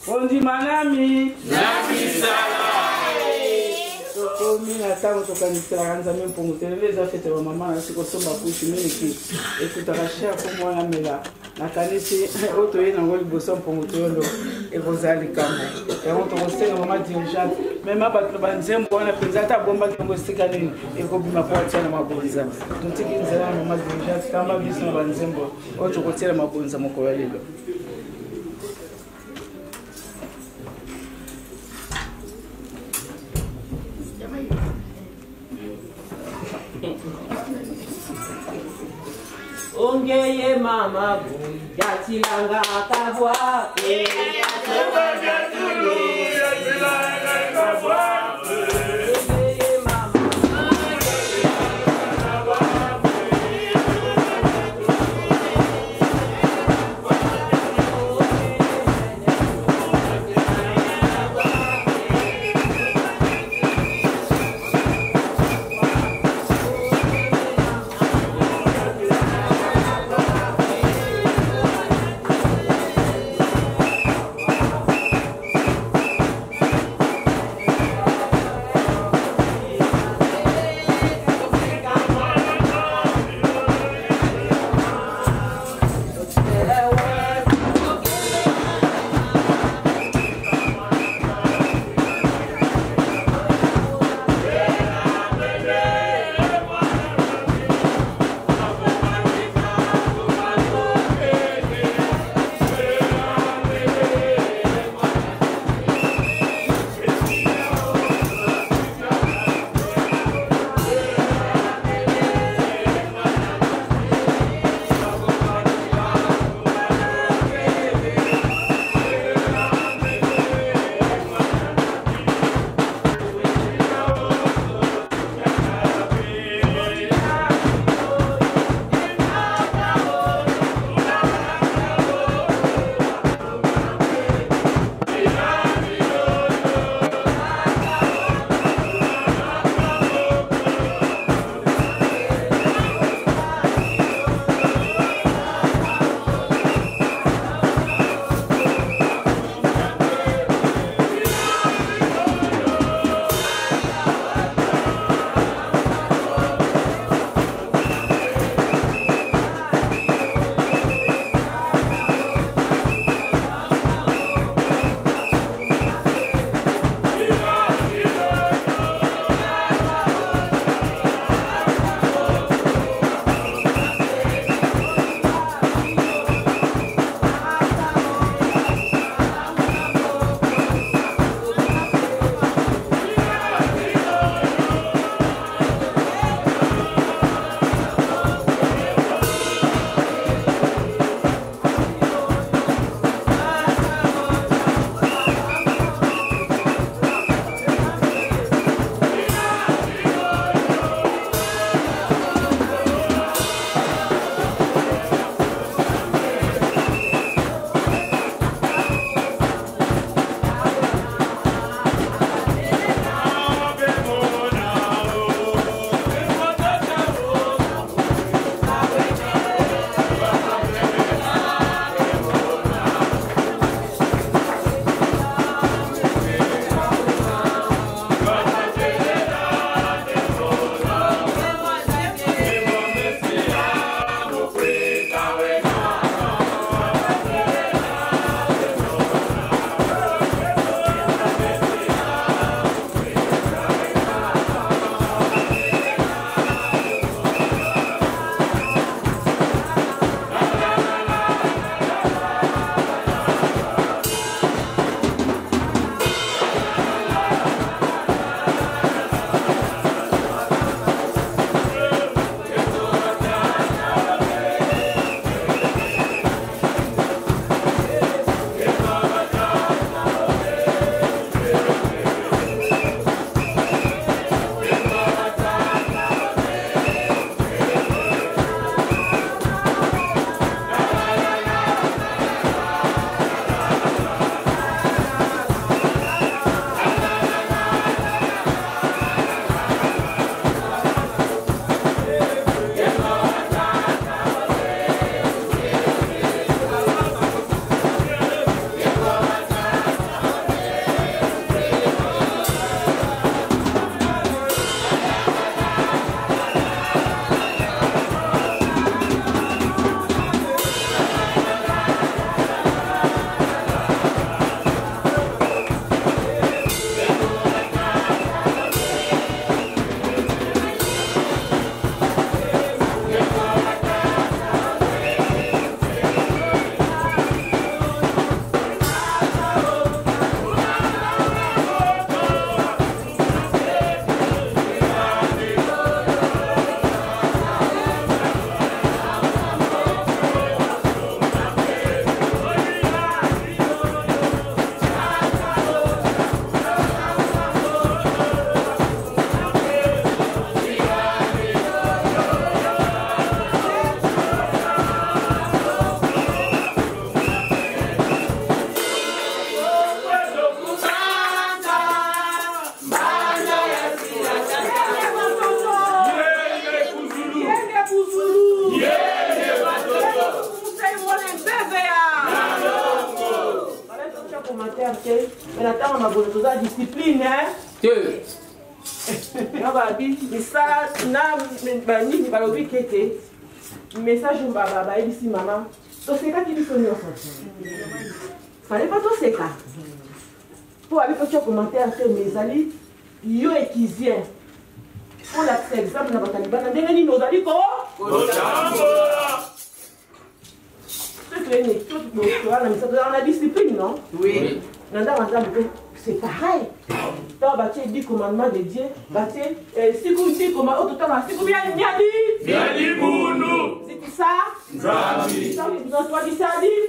Ondi manami. Komi na tango tokanisela kanza même pour mutele za fete wa mama na siko somba kushi miniki ekutakashia ko mwana mela na kanisi oto yena ngoli bosom pour mutolo e vozali kambo e on to kosenga mama dirigeante même abatlo banzembo wana penza ta bomba ngo sika nini e ko bima kwa tsana mabonza ntiki nzela mama dirigeante kamba biso na banzembo oto kotsela mabonza moko ya lelo. Ongeye mama boy, yatilanga akavwa. que mais attends ma bonne chose discipline hein. Dieu. Babi, mais ça na bani balobi kete. Message baba ici maman. To seka ki biso nyonso. Fallait pas to seka. Pour aller faire un commentaire que mes amis yo ekizien. Pour l'exemple na bataliban ndenge ni nozali ko la discipline, non? Oui. C'est pareil. Dans le 10 commandements de Dieu, si vous dites comment au total, si vous bien dit, c'est ça? Zabi. Ça vous en soit dit ça dit?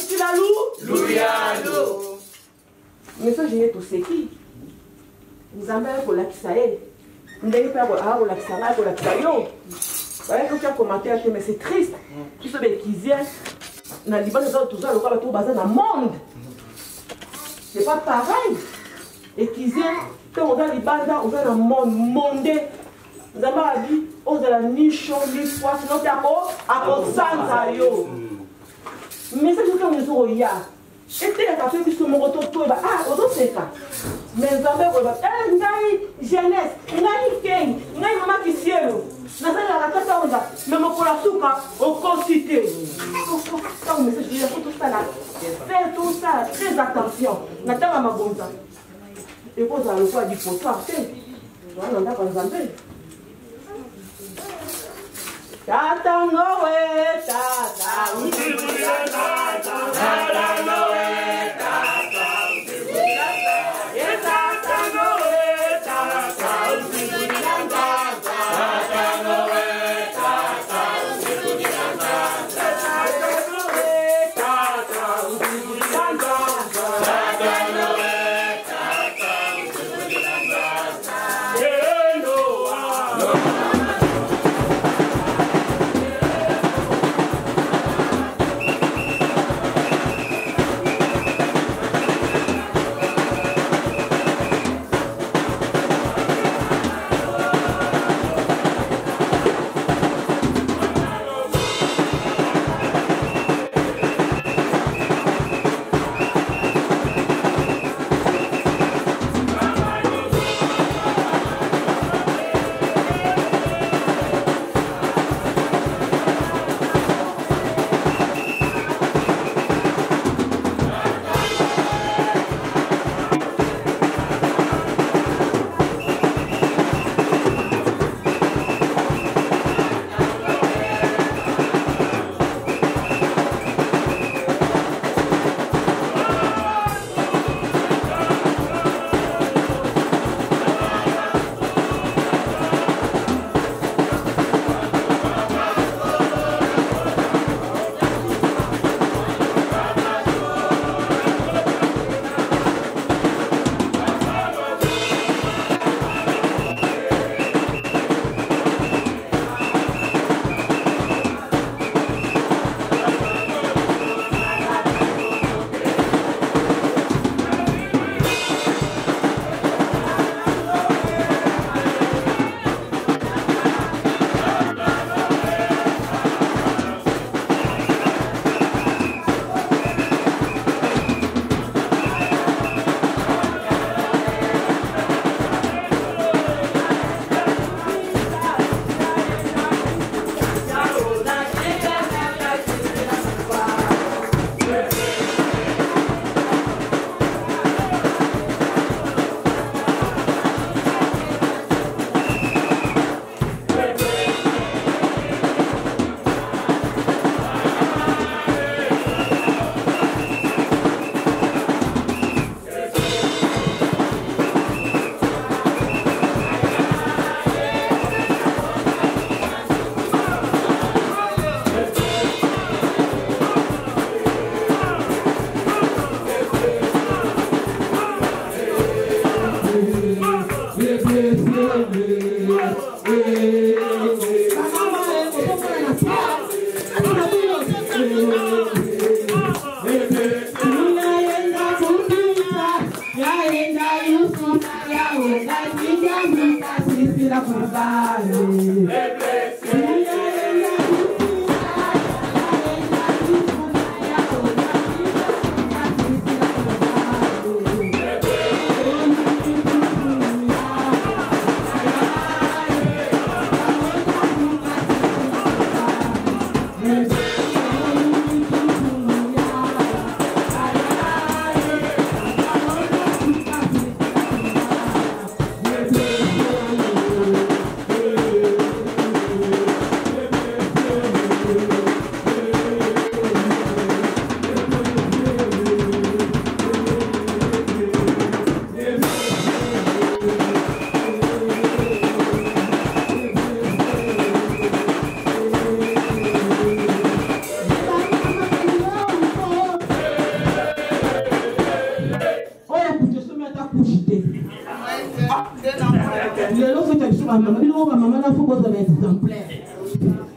C'est la loup? Louiado. Mais ça, j'ai tout ce qui. Nous avons pour la Kisaël. Nous avons pour la Kisaël, pour la Kisaïo. Voilà, il faut commentaire, mais c'est triste. Tout ce qui vient, dans le Liban, nous avons toujours le bazar dans le monde. C'est pas pareil. Et qui vient, quand on a les bazar, on a dans le monde mondé. Nous avons dit, on a la niche, ni foi, sinon c'est à cause de ça. Mais c'est ce que nous avons dit. Et puis, il y a fait que mon retour, c'est ça. Mais nous avons dit, jeunesse, nous avons dit, nous avons dit, cielo. Nous avons dit, même pour la soupe, on constitue. Il faut tout ça là. Faire tout ça, très attention. Nous avons ma bonne. Et pour ça, le choix du potoir, c'est. On a pas besoin. Tata Noé, tata,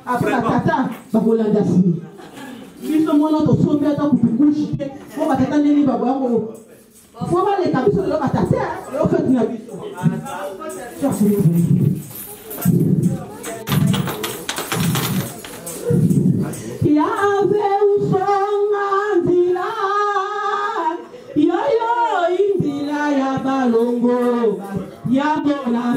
après batata bakolanda si biso mwana to sombe ata kutukushi ko batata nini babwango fo ba le kabiso lo batata lo fait na biso ya ave usonga ndila yo indila ya balongo ya bona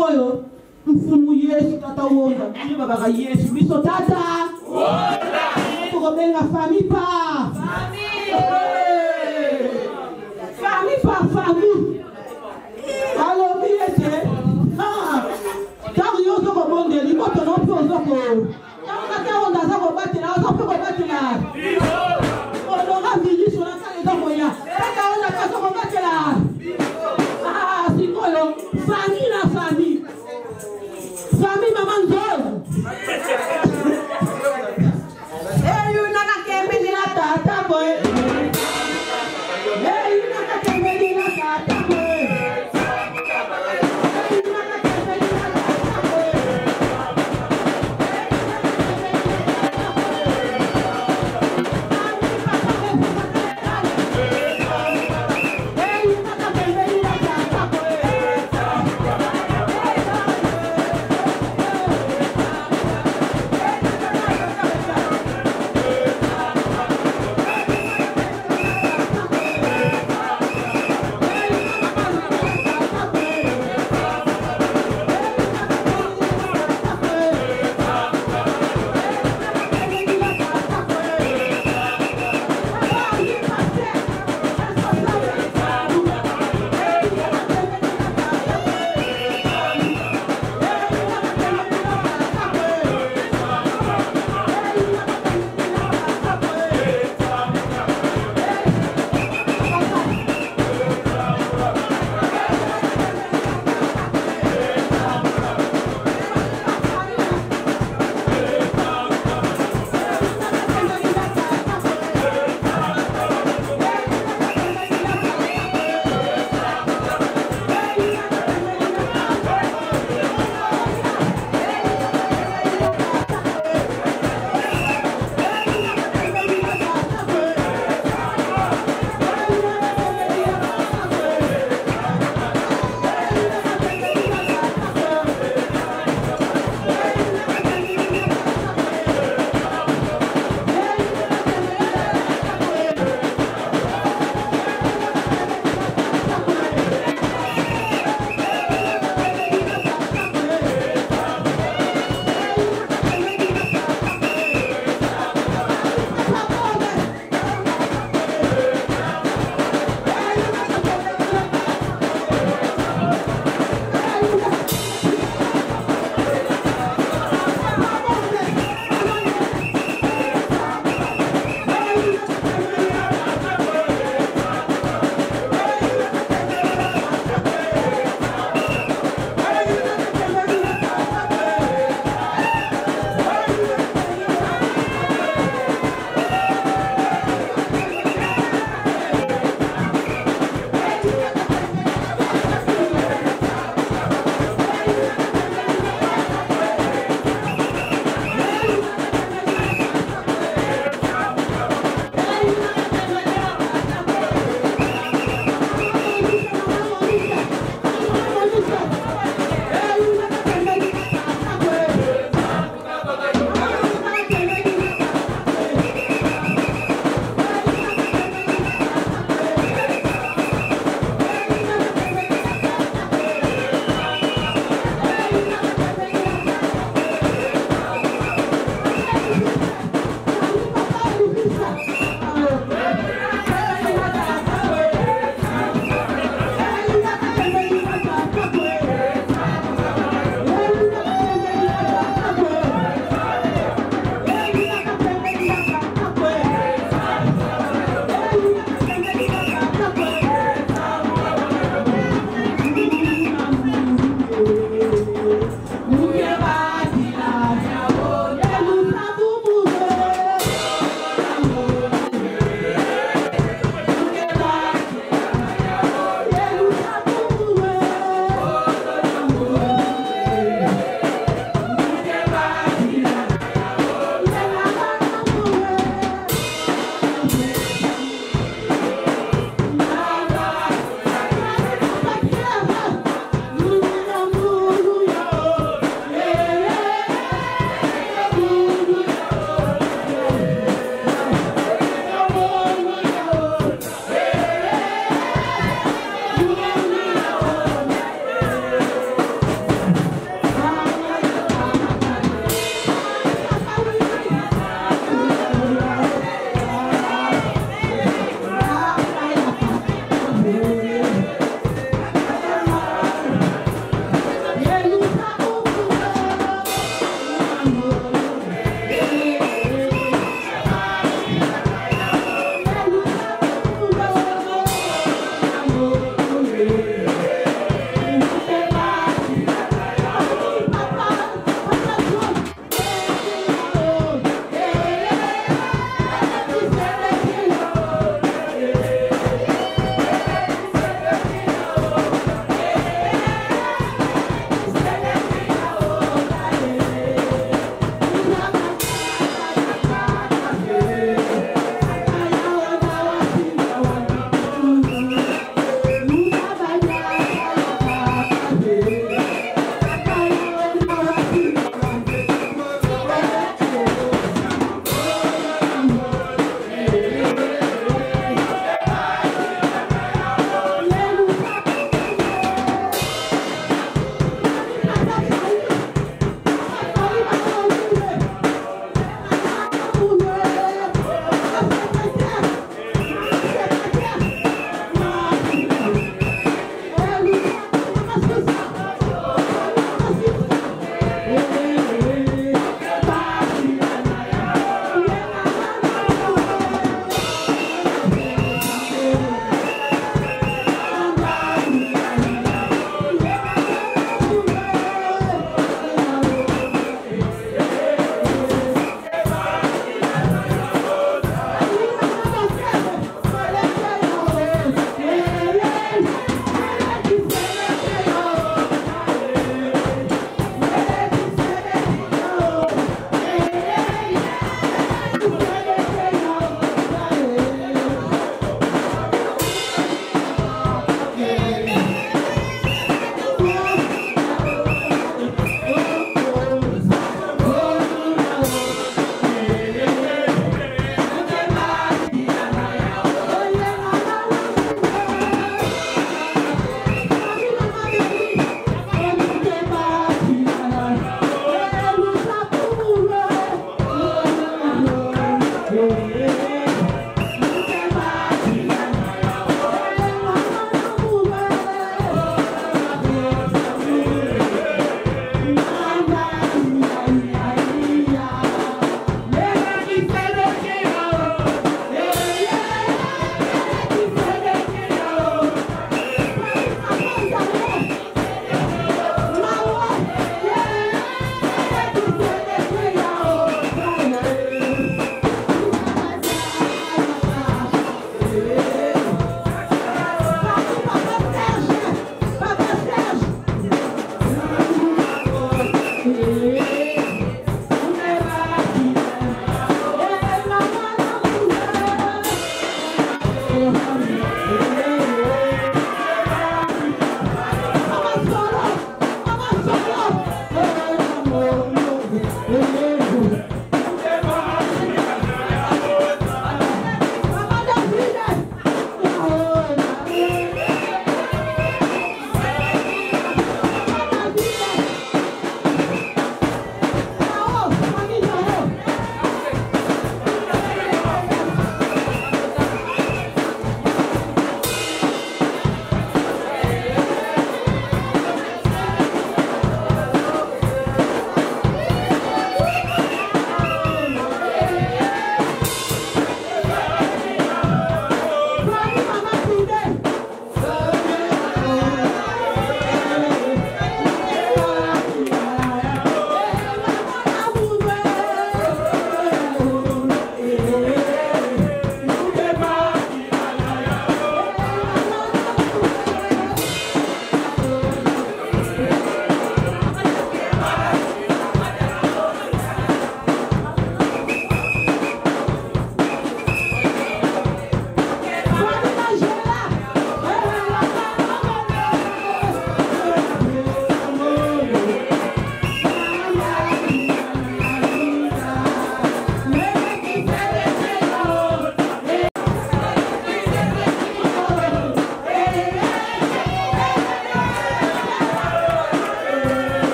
sikoyo mfumu Yesu tata wonda ndiba baba Yesu biso tata wonda tukobenga famille pa famille allo biete car yo zo ko monde li ko to no po zo ko ta wonda za ko batela zo ko batela on vini sur la salle de moya ta wonda ka zo ko batela sikoyo famille maman Zol. Eh, you naka kembe ni la tata boy. Eh, you naka kembe ni la tata boy. Eh, you naka kembe ni la tata boy.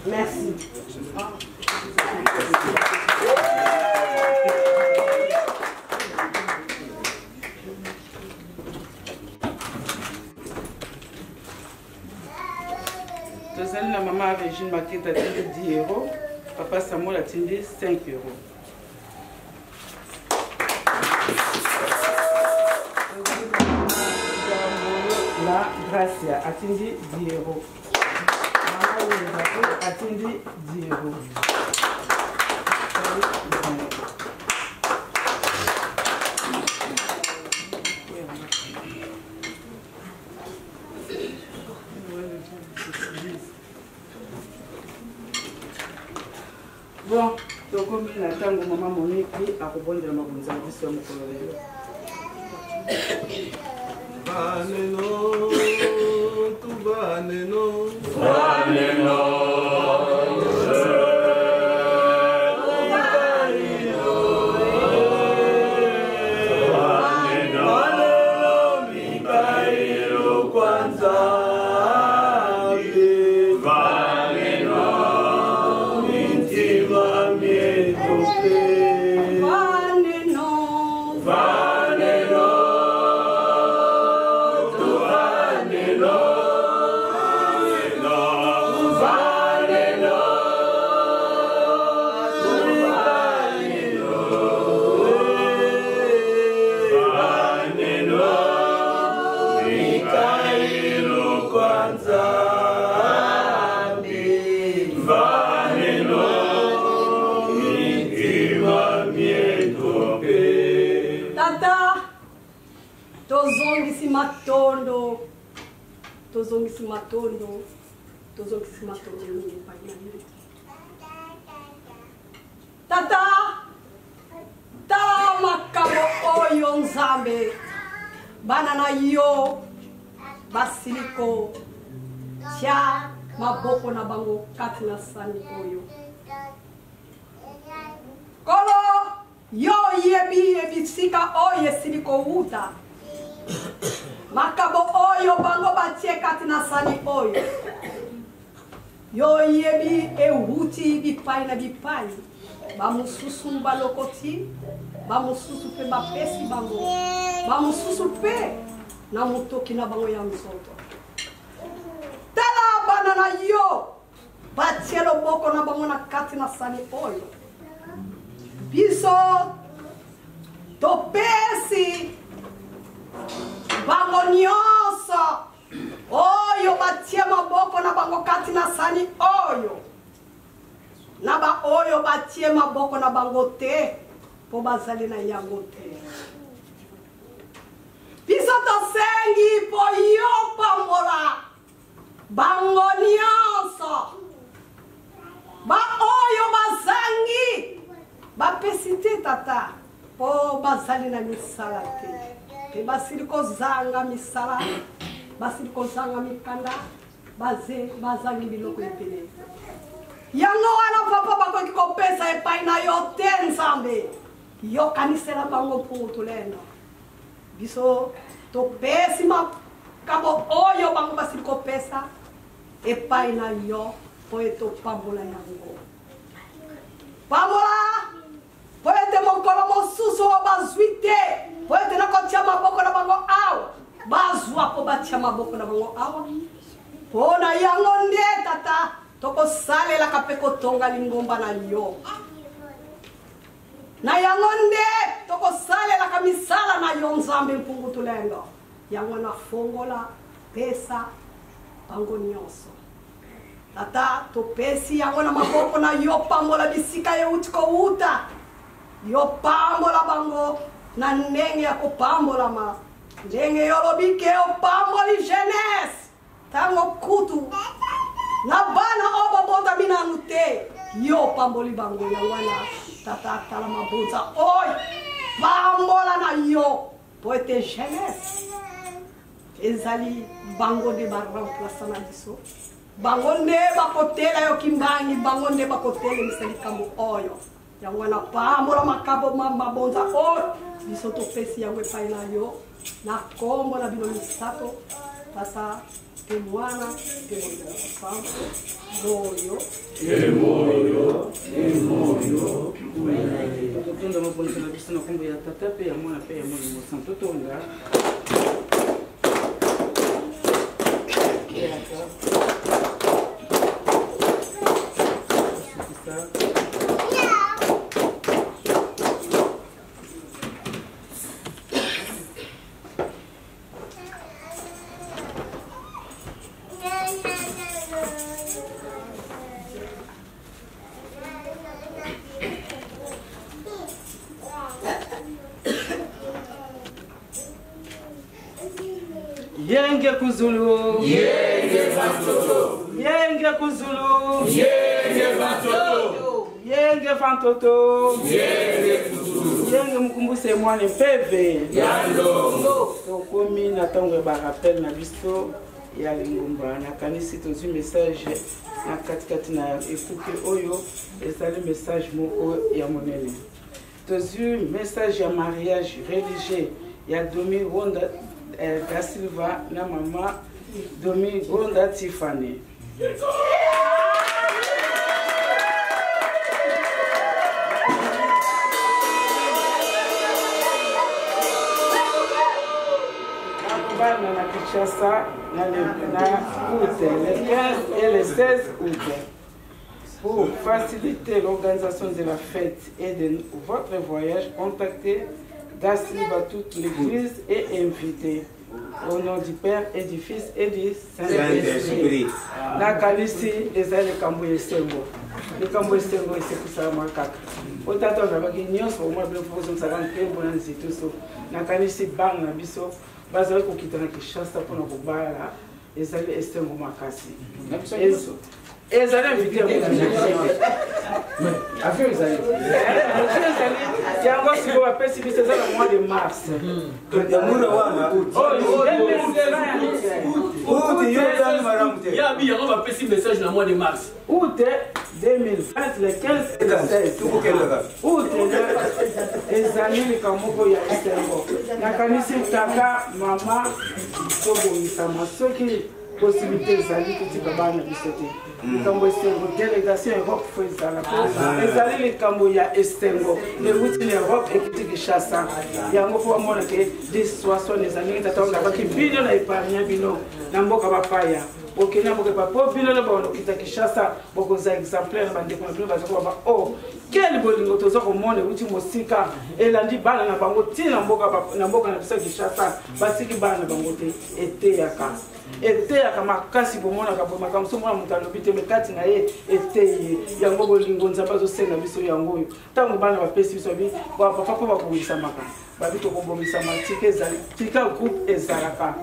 Merci. Tozali na maman Régine Maketa atindi 10 euros, papa Samuel atindi 5 euros. La Gracia atindi 10 euros. Maman atindi 10 euros. Bon, donc comme il attend au moment Monique à rebondir dans ma bonne sur mon colonel. Vaneno, tu vaneno, vaneno. Tata, ta makabo oyo nzambe, banana yo, basiliko, tia maboko na bango kati na sani oyo. Kolo, yo yebi ebisika oyo siliko uta. Makabo oyo bango batie kati na sani oyo. Yo yebi ehuti bipai na bipai. Bamususu mbalokoti. Bamususu pe bapesi bango. Bamususu pe na mutoki na bango ya mzoto. Tala banana yo. Batie loboko na bango na kati na sani oyo. Biso topesi bango nyonso oyo batie maboko na bango kati na sani oyo na ba oyo batie maboko na bango te po bazali na yango te. Biso tosengi po yo pambola bango nyonso ba oyo bazangi bapesi te tata po bazali na misala te. Basiliko zanga misala, basiliko zanga mikanda, bazangi biloko epele. Yango wana papa bako kikopesa epai na yo te nzambe. yo kanisela bango mpungu tulendo biso topesi makambo oyo bango basili kopesa epai na yo po ete opambola yango pambola po ete mokolo mosusu oyo bazwi te po ete nakotia maboko na bango awa bazwa po batia maboko na bango awa mpo na yango nde tata tokosalelaka mpe kotonga lingomba na yo na yango nde tokosalelaka misala na yo nzambe mpungu tulendo yango nafongola pesa bango nyonso tata topesi yango na maboko na yo pambola bisika euti kouta yo pambola bango na ndenge ya kopambolama ndenge yolobi ke opamboli jeunesse tango kutu na bana oyo babota binanu te yo pamboli bango yango wana tata tala mabonza oyo pambola na yo po ete jeunesse ezali bango nde baremplaça na biso bango nde bakotela yo kimbangi bango nde bakotelemisa likambo oyo yango wana pambola makambo mabonza oyo biso topesi yango epai na yo na kombo na bino misato tata te mwana te moyo totunda mabonisa na biso na kombo ya tata mpe ya mwana mpe ya molimo santo totonda Yenge kuzulu, Yenge fantoto, yenge kuzulu, Yenge fantoto, yenge fantoto, Yenge kuzulu, yenge mukumbuse mwana mpeve. Yando, tokomi na ntango ba rappel na biso ya lingomba na kanisi tozwi message na katikati na ekuke oyo ezali message moko ya monene. Tozwi message ya mariage religieux ya Domi Gonda da Silva na mama Domi Gonda Tiffany. Na Kinshasa, août, le 15 et le 16 août. Pour faciliter l'organisation de la fête et de votre voyage, contactez Da Silva toute l'église et invitez. Au nom du Père et du Fils et du Saint-Esprit. Na kanisi ezali kambo yesengo. Le kambo yesengo esekisa makaka. Otata ngabaki nyonso omwa blo fozo msala nkembo na nzituso. Na kanisi bang na biso bazali kokita na Kinshasa mpona kobala ezali esengo makasi. Ezali invité affaire ezali yango siko bapesi biso eza na mois de mars yabi yango bapesi message na mois de mars août 2020 le 15 et le 16 août ezali likambo moko ya esengo nakanisi kaka mama tobongisama soki possibilité ezali kotika bana biso te likambo esengo délégation Europe fo ezala ezali likambo ya esengo euti na Europe ekuti Kinshasa yango mpo bamona ke dissuasion ezali tata baki bino na epargne bino na mboka bapaya okenya mboka po bino na baokita Kinshasa bokoza exemplaire na bandeko na bino baza koba o quel bolingo toza komona euti mosika elandi bana na bango ntina na mboka na biso Kinshasa basiki bana na bango te eteyaka eteyaka makasi bomonaka boye makambo so mwana moto alobi te mekati na ye eteye yango bolingo nzambe azosenga biso yango oyo ntango bana bapesi biso abi papa mpo bakobongisamaka babi tokobongisama tika ezali tika groupe ezalaka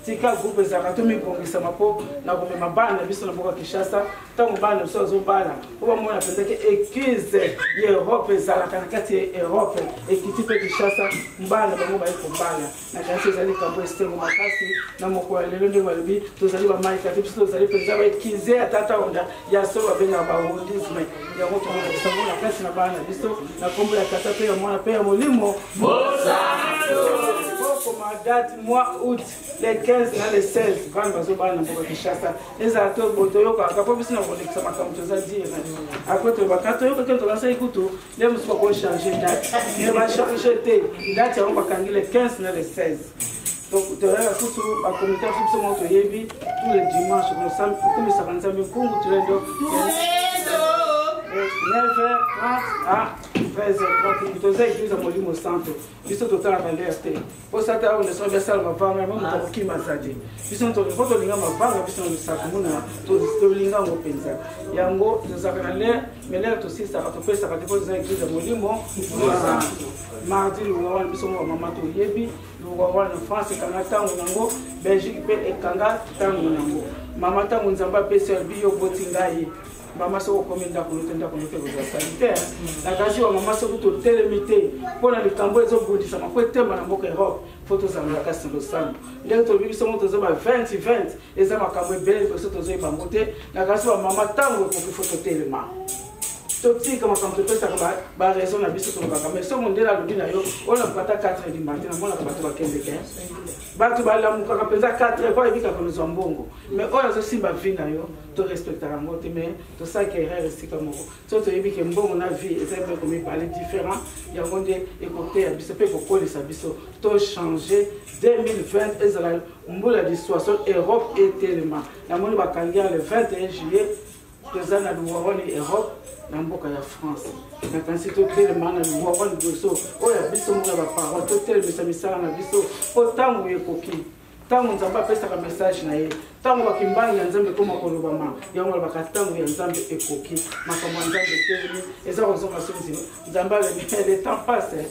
tika groupe ezalaka tomibongisama mpo na komema bana na biso na mboka Kinshasa ntango bana na biso azobala po bamona mpenzaki église Europe ezalaka na kati ya Europe ekiti mpe Kinshasa mbala bango baye kobala na kasi ezali kambo esengo makasi na mokolo lelo ndenge balobi tozali bamaika te biso tozali mpenza baekize atata onda ya solo babengaka baholisme yango tomokisango na kasi na bana na biso na kombo ya tata mpe ya mwana mpe ya molimo comme date mois août les 15 na les 16 bana bazobala na mboka Kinshasa ezala to botoyoka po biso na kolekisa makambo toza dire après tobaka toyoka ke tolasa ekutu le mosu bakochange date mais bachange te date yango bakangi les 15 na les 16 donc toyaka kutu bakomite aso biso moko toyebi tous les dimanches okumisaka nzambe mpungu tulendo 9h30 à 13h30 toza église ya molimo santo biso totalaka nde te po sata awo ndeso biasala mavanga mo moto akokimasa te biso po tolinga mavanga biso na misaka mona tolinga yango mpenza yango tozalaka na lere mais lere tosisaka topesaka te po toza église ya molimo mardi lunga wana biso mo bamama toyebi lunga wana na france ekanga ntango nango belgique mpe ekanga ntango nango mama ntango nzambe apesi albi yo boti ngai mama soko komi ndako note kozwa sanitaire na kasi wa mama soko totelemi te mpona likambo ezobundisama po etemba na mboka Europe fo tozala kasi losambo ndenge tolobi biso mo toza ba 20 eza makambo ebele liboso tozoyeba yango te na kasi wa mama ntango ekoki fo totelema totika makambo topesaka baraison na biso tolobaka mais soki mondele alobi na yo oyo nakokata 4 du matin namonaka bato bakendeke bato balamukaka mpenza 4 po ayebikaka kozwa mbongo mais oyo azosimba vi na yo torespectaka yango te mais tosalaka erreur esika moko so toyebike mbongo na vie eza mpe komibale différent yango nde ekoteya biso mpe ekokolisa biso tochange 2020 ezala mbula dissuasion Europe etelema namoni bakangia le 21 juillet toza na luwawani Europe na mboka ya France nakanisi totelema na luwawani biso oyo ya biso moko ya baparole totelemisa misala na biso po ntango ekoki ntango nzambe apesaka message na ye ntango bakimbangi ya nzambe ekoma kolobama yango alobaka ntango ya nzambe ekoki makambo ya nzambe etelemi eza kozonga soki nzambe alobi le temps passe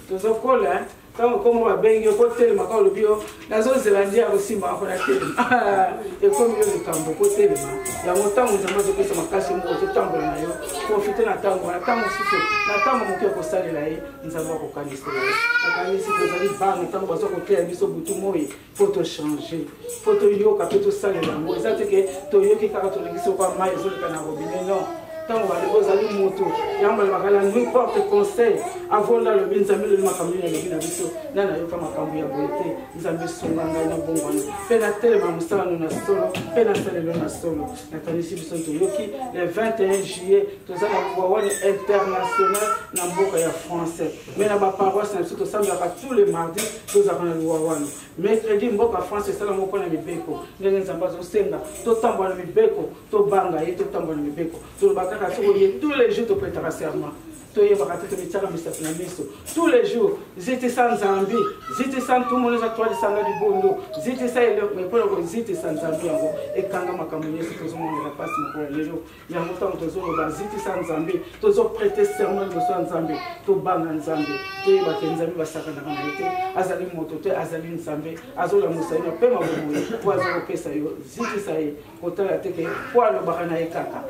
tozokola ntango komo babengi yo kotelema ka olobi yo nazozela ndia kosimba ako na telema ekomi yo likambo kotelema yango ntango nzambe azopesa makasi moko totambola na yo profite na ntango wana ntango mosusu na ntango moke kosalela ye nzambe akokanisela ye nakanisi tozali bana ntango baza koteya biso butu moi po tochange po toyoka mpe tosalela yango eza teke toyoki kaka tolekisi okwa mai ezoleka na robine non ntango baleki ozali moto yango balobaka la nuit porte conseil avant nalobi nzambe elobi makambo nini alobi na biso nani nayoka makambo ya boye te nzambe esunga ngai na mbongwana mpe natelema mosala no na solo mpe nasalelo na solo nakanisi biso toyoki le 21 juillet toza na luwawani international na mboka ya français me na baparoise na biso tosambelaka tous les mardi tozalaka na luwawani mercredi mboka france esala moko na mibeko ndenge nzambe azosenga totambola na mibeko tobanga ye totambola na mibeko tolobaka kaka soki tous les jours topetaka serment toyebaka te tomitiaka misapi na miso tous les jours zitisa nzambi zitisa ntumu eza twalisanga libondo zitisa eloko mpona kozitisa nzambi yango ekanga makambo nyonso tozomonela mpasi mokolo lelo yango ntango tozoloba zitisa nzambi tozoprete serment liboso ya nzambe tobanga nzambe toyebake nzambe basakanaka na ye te azali moto te azali nzambe azolamusa ye na mpe mabomoye po aza kopesa yo zitisa ye kotala teke po alobaka na ye kaka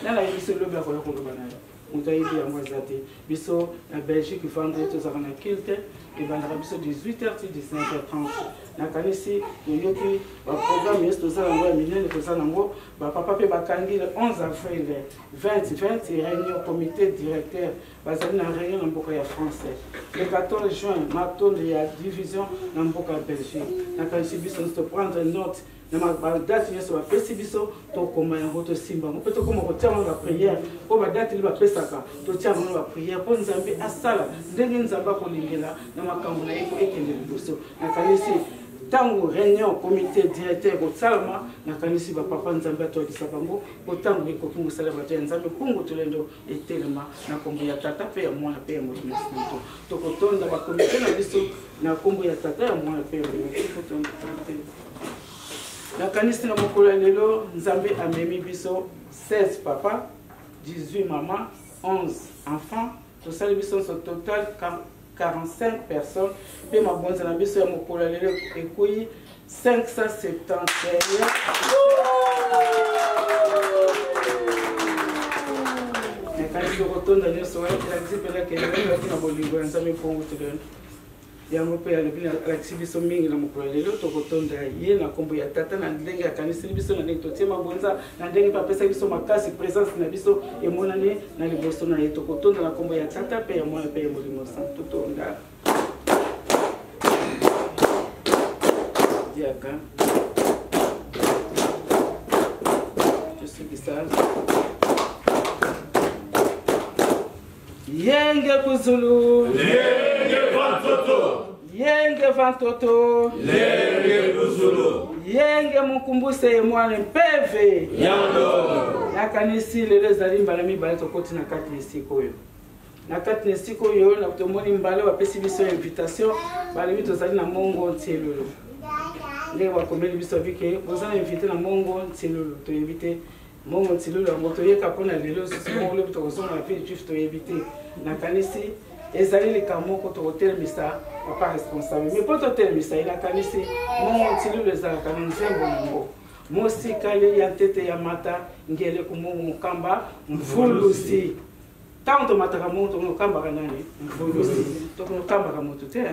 nana ye biso elobi akoya koloba na ye moto ayebi yango eza te biso na belgique vendredi tozalaka na culte ebandaka biso 18h ti 19h30 nakanisi toyoki baprogramme nyonso toza nango ya minene toza nango bapapa mpe bakangi le 11 avril 2020 réunion comité directeur bazali na réunion na mboka ya français le 14 juin matondo ya division na mboka ya belgique nakanisi biso nyonso toprendre note na badate nyonso bapesi biso tokoma yango tosimba yango mpe tokoma kotia yango na bapriere mpo badate li bapesaka totia yango na bapriere mpo nzambe asala ndenge nzambe akolingela na makambo na ye po ekende liboso nakanisi ntango réunion comité directeur kosalama nakanisi bapapa nzambe atolisa bango po ntango ekoki mosala bato ya nzambe mpungu tolendo etelema na kombo ya tata mpe ya mwana mpe ya molimo santo tokotonda bakomite na biso na kombo ya tata ya mwana mpe ya molimo nakanisi na mokolo ya lelo nzambe amemi biso 16 papa 18 mama 11 enfants tosali biso so total 45 personnes mpe mabonza na biso ya mokolo ya lelo ekoyi 571 nakanisi tokotonda nyonso alakisi mpe nakelelaki na bolingo ya nzambe mpongo tolelo yango mpe alobi alakisi biso mingi na mokolo lelo tokotonda ye na nkombo ya tata na ndenge akanisili biso na ndenge totie mabonza na ndenge mpe apesaki biso makasi présence na biso emonani na liboso na ye tokotonda na nkombo ya tata mpe ya mwana mpe ya molimo santo totonda diaka tosukisa yenge kuzulu Lenge Vantoto. yenge vantoto Lenge Kuzulu. yenge mukumbuse mwana mpeve Yando. nakanisi lelo ezali mbala mibale tokoti na kati na esika oyo na kati na esika oyo na tomoni mbala bapesi biso invitation balobi tozali na mongo ntielolo ndenge bakomeli biso bike boza na invité na mongo ntielolo toyebi te mongo ntielolo yango toyeka mpona lelo susu mongo lobi tokozonga na ville juif toyebi te nakanisi ezali likambo moko tokotelemisa papa responsable mais mpo totelemisa ye nakanisi mongo ntielolo ezalaka na nzembo nango mosika ye ya ntete ya mata ngele kumongo mokamba mvulusi ntango tomataka mongo tokonokambaka nani mvulusi tokonokambaka moto te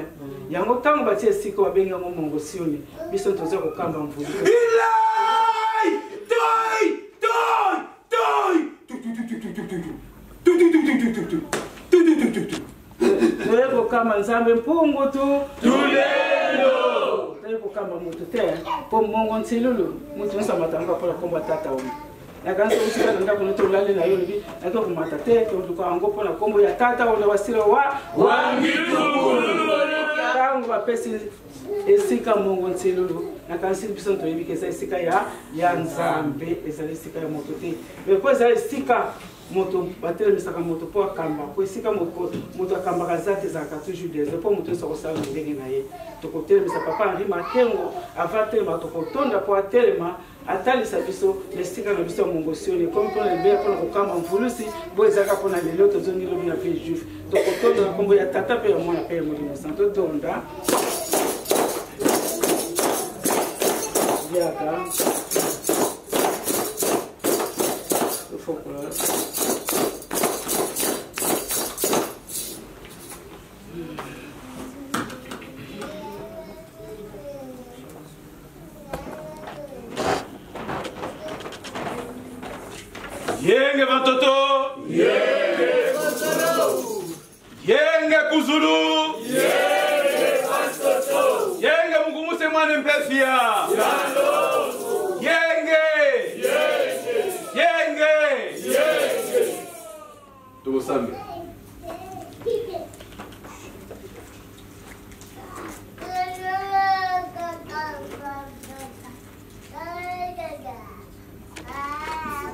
yango ntango batie esika babengi yango mongo sioni biso toza kokamba mvulusi Ilai! Toi! toye kokamba nzambe mpungu tu Tulelo! toye kokamba moto te mpo mongo ntilulu moto nyonso amatanga mpona kombo tata oyo nakanisa kosika na ndako no tolali na yo lobi naki komata te toluka yango mpona kombo ya tata oyo na basila ntango bapesi esika mongo ntilulu nakanisi biso toyebi eza esika ya nzambe ezali esika ya moto te me po ezali esika moto batelemisaka moto mpo akamba po esika moto akambaka zate ezalaka toujours des mpo moto nyonso akosala na ndenge na ye tokotelemisa papa henri makengo ava telema tokotonda mpo atelema atalisa biso na esika na biso ya mongo sioni komi mpona libeya mpona kokamba mvulusi bo ezalaka mpona lelo tozongi lobi na ville juif tokotonda na nkombo ya tata mpe ya mwana mpe ya molimo santo tonda yaka tofokola Yenge Vantoto. Yenge Kuzulu. Yenge Kuzulu. Yenge Vantoto. Yenge Mugumuse mwana mpefia. Yando. Yenge. Yenge. Tugosambe.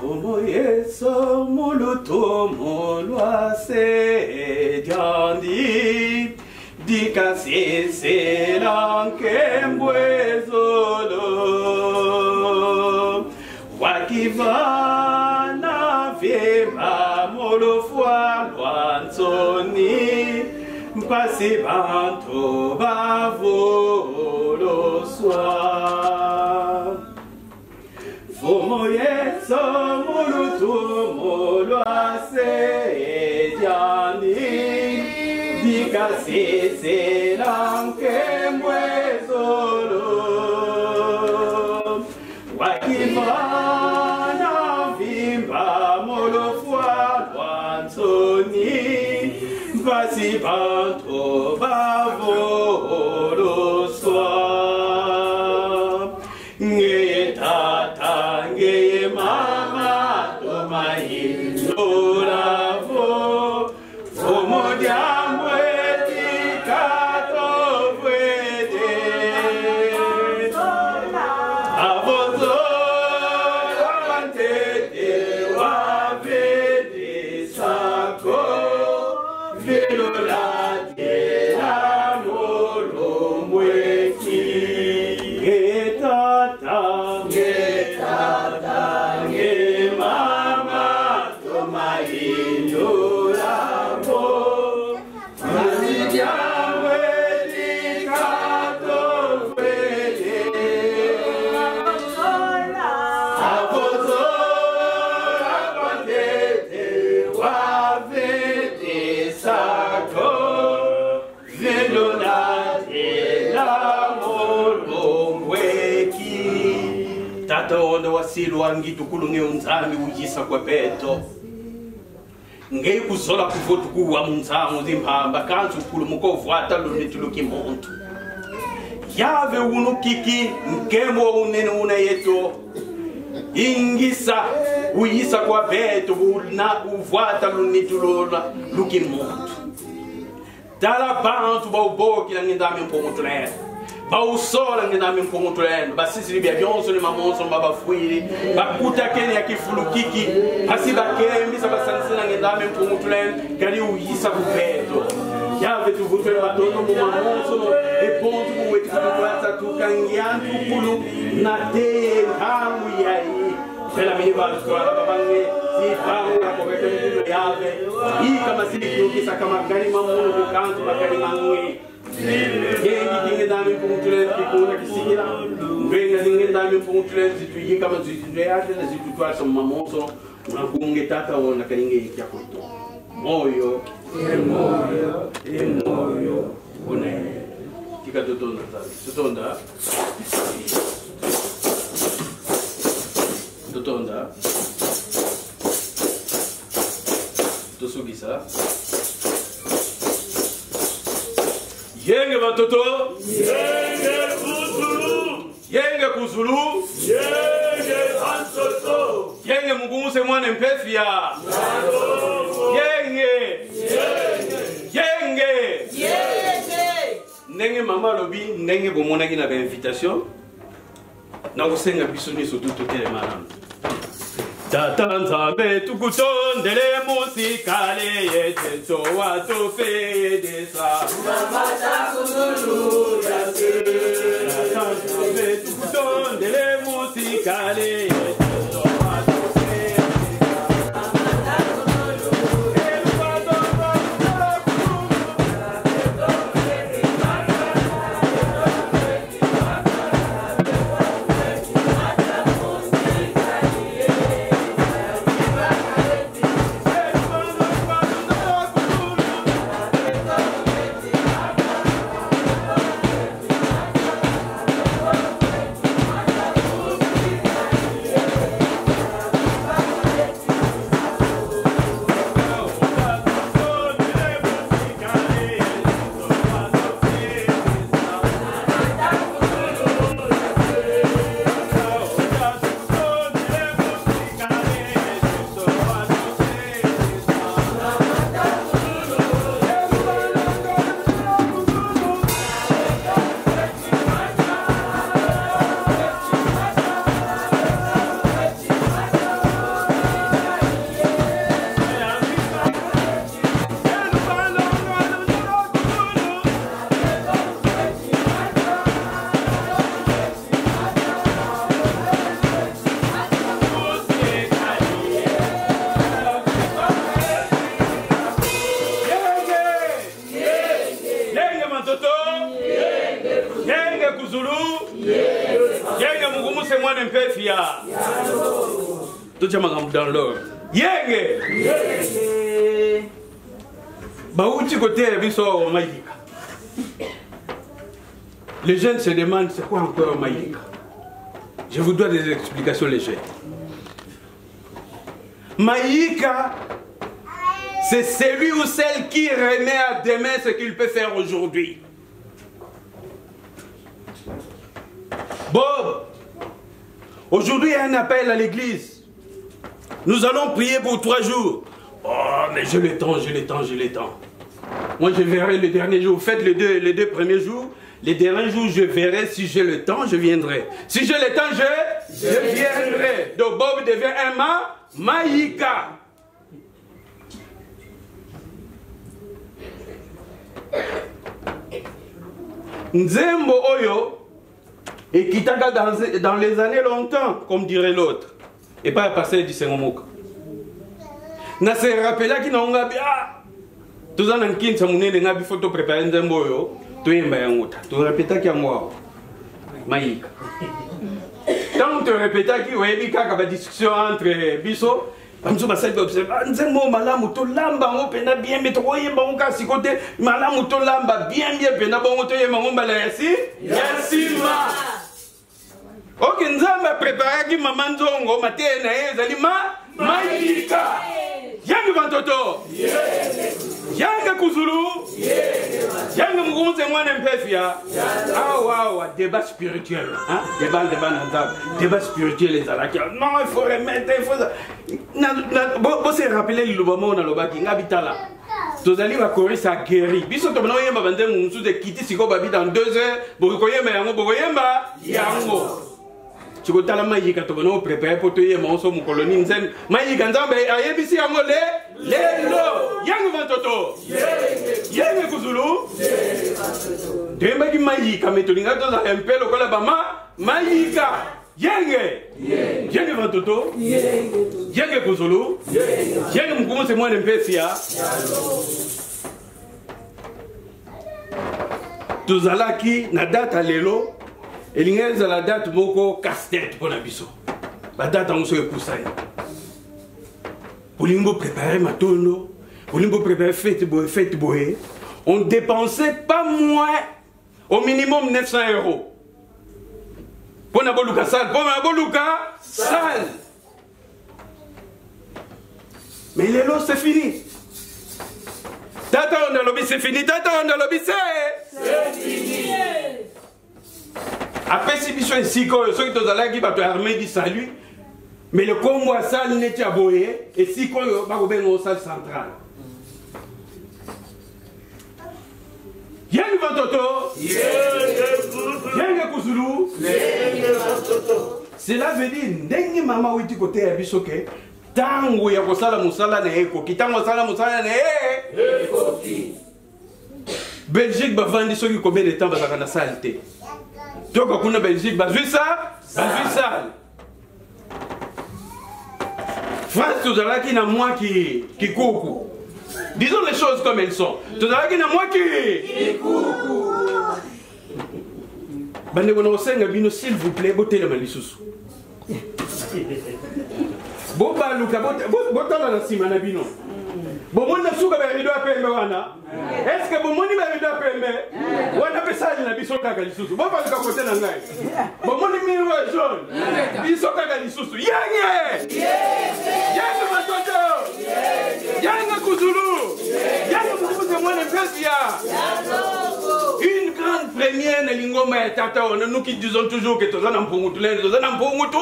Omo yeso muluto molwase diandi dikasi selankembwezolo wakivana vyema molofwa lwanzoni mpasi bantu bavoloswa Fomo yeso mulutu molwase diani dikasi selankembwezolo wakivana vimba molofwa lwanzoni mpasi bantu bavoloswa ngeye tata ngeye mama tomayi loravo fomo diambwe dikatovwede avozo wantete wavede sako velolade amolomweki Getata, ge mama, tomayi loravo, masidiawe dikatovwede, avozo wantete wavede tata onde wasilu wangi tukulunge unzami ujisa kwa peto ngei kuzola kuvotu kuwa munzamu zimpamba kanzu kulumuko vwata lunituluki muntu yave unu kiki nkemo unene una yeto ingisa uyisa kwa peto na uvwata lunitulula luki muntu tala bantu ba uboki la ngindami mpomutulene ba usola ngindami mpomutulene ba sisi bia byonso ni mamonso baba fuiri ba kuta kene ya kifulukiki hasi ba kembi sa basansina ngindami mpomutulene kali uyisa kupeto yave tuvutwe batoto mu mamonso e ponto ku wetu kwatsa tukangiantu kulu na te hamu yai pela miniva kwa babange si tangu na kwa kwenye yave hii kama sisi kama gari mamuno kukantu bakari mangwe yengi kinge dami pungutule kikuna kisikira ndenga zinge dami pungutule zituye kama zituyeate na zitutwa sa mamoso na kunge tata ona karinge ya kuto moyo moyo one kika totonda totonda totonda tosugisa yenge batoto yenge kuzulu yenge ansoto yenge mugumuse mwana mpefia yenge ndenge mama lobi ndenge bomonaki na invitation na kusenga biso nyonso tutelema Tata Nzambe tukutondele musikale yeteto watofedesa Mama takuzulu yase Tata Nzambe tukutondele musikale yeteto watofedesa Mama takuzulu Les jeunes se demandent c'est quoi encore Maïka. Je vous dois des explications légères. Maïka, c'est celui ou celle qui remet à demain ce qu'il peut faire aujourd'hui. Bob, aujourd'hui il y a un appel à l'église. Nous allons prier pour 3 jours. Oh, mais j'ai le temps. Moi, je verrai le dernier jour. Faites les deux premiers jours. Les derniers jours, je verrai. Si j'ai le temps, je viendrai. Si j'ai le temps, je viendrai. Donc, Bob devient un Maïka. Nzembo Oyo, et Kitaka dans les années longtemps, comme dirait l'autre. Et pas passer du Sengomoka. Na se rappela ki na nga bi tuza na nkinsa munene nga bi photo préparer nzembo yo to yemba yanguta to répéta ki ngwa Maïka tant te répéta ki webi kaka ba discussion entre biso bamzo basali observe nzembo malamu to lamba ngo pena bien mais to yemba ngo kasi côté malamu to lamba bien pena bongo to yemba ngo mbala yasi ma Ok, nzamba préparé qui maman nzongo matin na ezali mayika. Yange bantoto. Yange kuzulu. Yange mgunze mwana mpefia. Ah waouh, débat spirituel, hein? Débat nzamba. Débat spirituel les alaki. Non, il faut remettre, il faut bo se rappeler le moment na lobaki ngabitala. Tozali ba korisa guéri. Biso to bana yemba bande munsu de kiti siko babi dans 2 heures. Bokoyemba yango bokoyemba yango. Chikotala mayika to bana préparer pour to yemba on so mu colonie nzen. Mayika nzambe ayebisi yango lelo. Yango bantoto. Yenge kuzulu. Demba ki mayika metolinga to za un lokola bama mayika. Yenge bantoto. Yenge kuzulu. Yenge mkumo se mwana mpefia. Tuzalaki na date lelo. Elingeza la date moko casse-tête pour la biso. La date on se kusai. Polimbo préparer matono. Polimbo préparer fête boé. On dépensait pas moins au minimum 900 €. Pour na boluka sale. Mais lelo c'est fini. Tata on a lobby c'est fini. Tata on a lobby c'est fini. Après si biso esiko ceux qui tozalaki bato armée di salut. Mais le combo à salle n'est pas boyé et si quoi ba ko bengo salle centrale. Yange bantoto. Yange kuzulu. Cela veut dire ndenge mama witi côté ya biso ke tango ya kosala musala na eko kitango sala musala na eko. Belgique bavandi soki combien de temps bazaka na salte. Toko kuna Belgique bazwi ça. France tozalaki na moi qui koukou. Disons les choses comme elles sont. Tozalaki na moi qui koukou. Bande bona osenga bino s'il vous plaît botelema lisusu. Boba luka botala na sima na bino. Bomona suka ba rido apembe wana. Est-ce que bomoni ba rido apembe? Wana pesali na biso kaka lisusu. Boba luka kote na ngai. Bomoni miro jaune. Biso kaka lisusu. Yange matoto. Yange kuzulu. Yange kuzuze mwana mpezia. Une grande première na lingoma ya tata ona nous qui disons toujours que tozana mpungutulene, tozana mpungutu.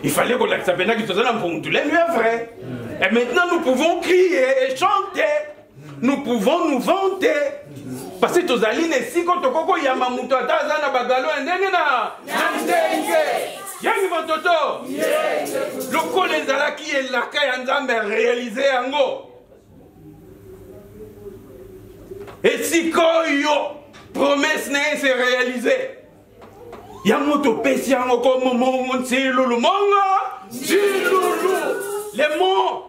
Il fallait qu'on l'accepte que tout ça dans le est vrai. Et maintenant nous pouvons crier et chanter. Nous pouvons nous vanter. Parce que tous aline si quand toko yamamuto atazana bagalo ndengena. Yangi bantoto. Le kolenzala qui est la kaya nzambe réalisé ango. Et si koyo promesse n'est se réalisée. Yamoto pesi yango comme mon silulu monga silulu les mots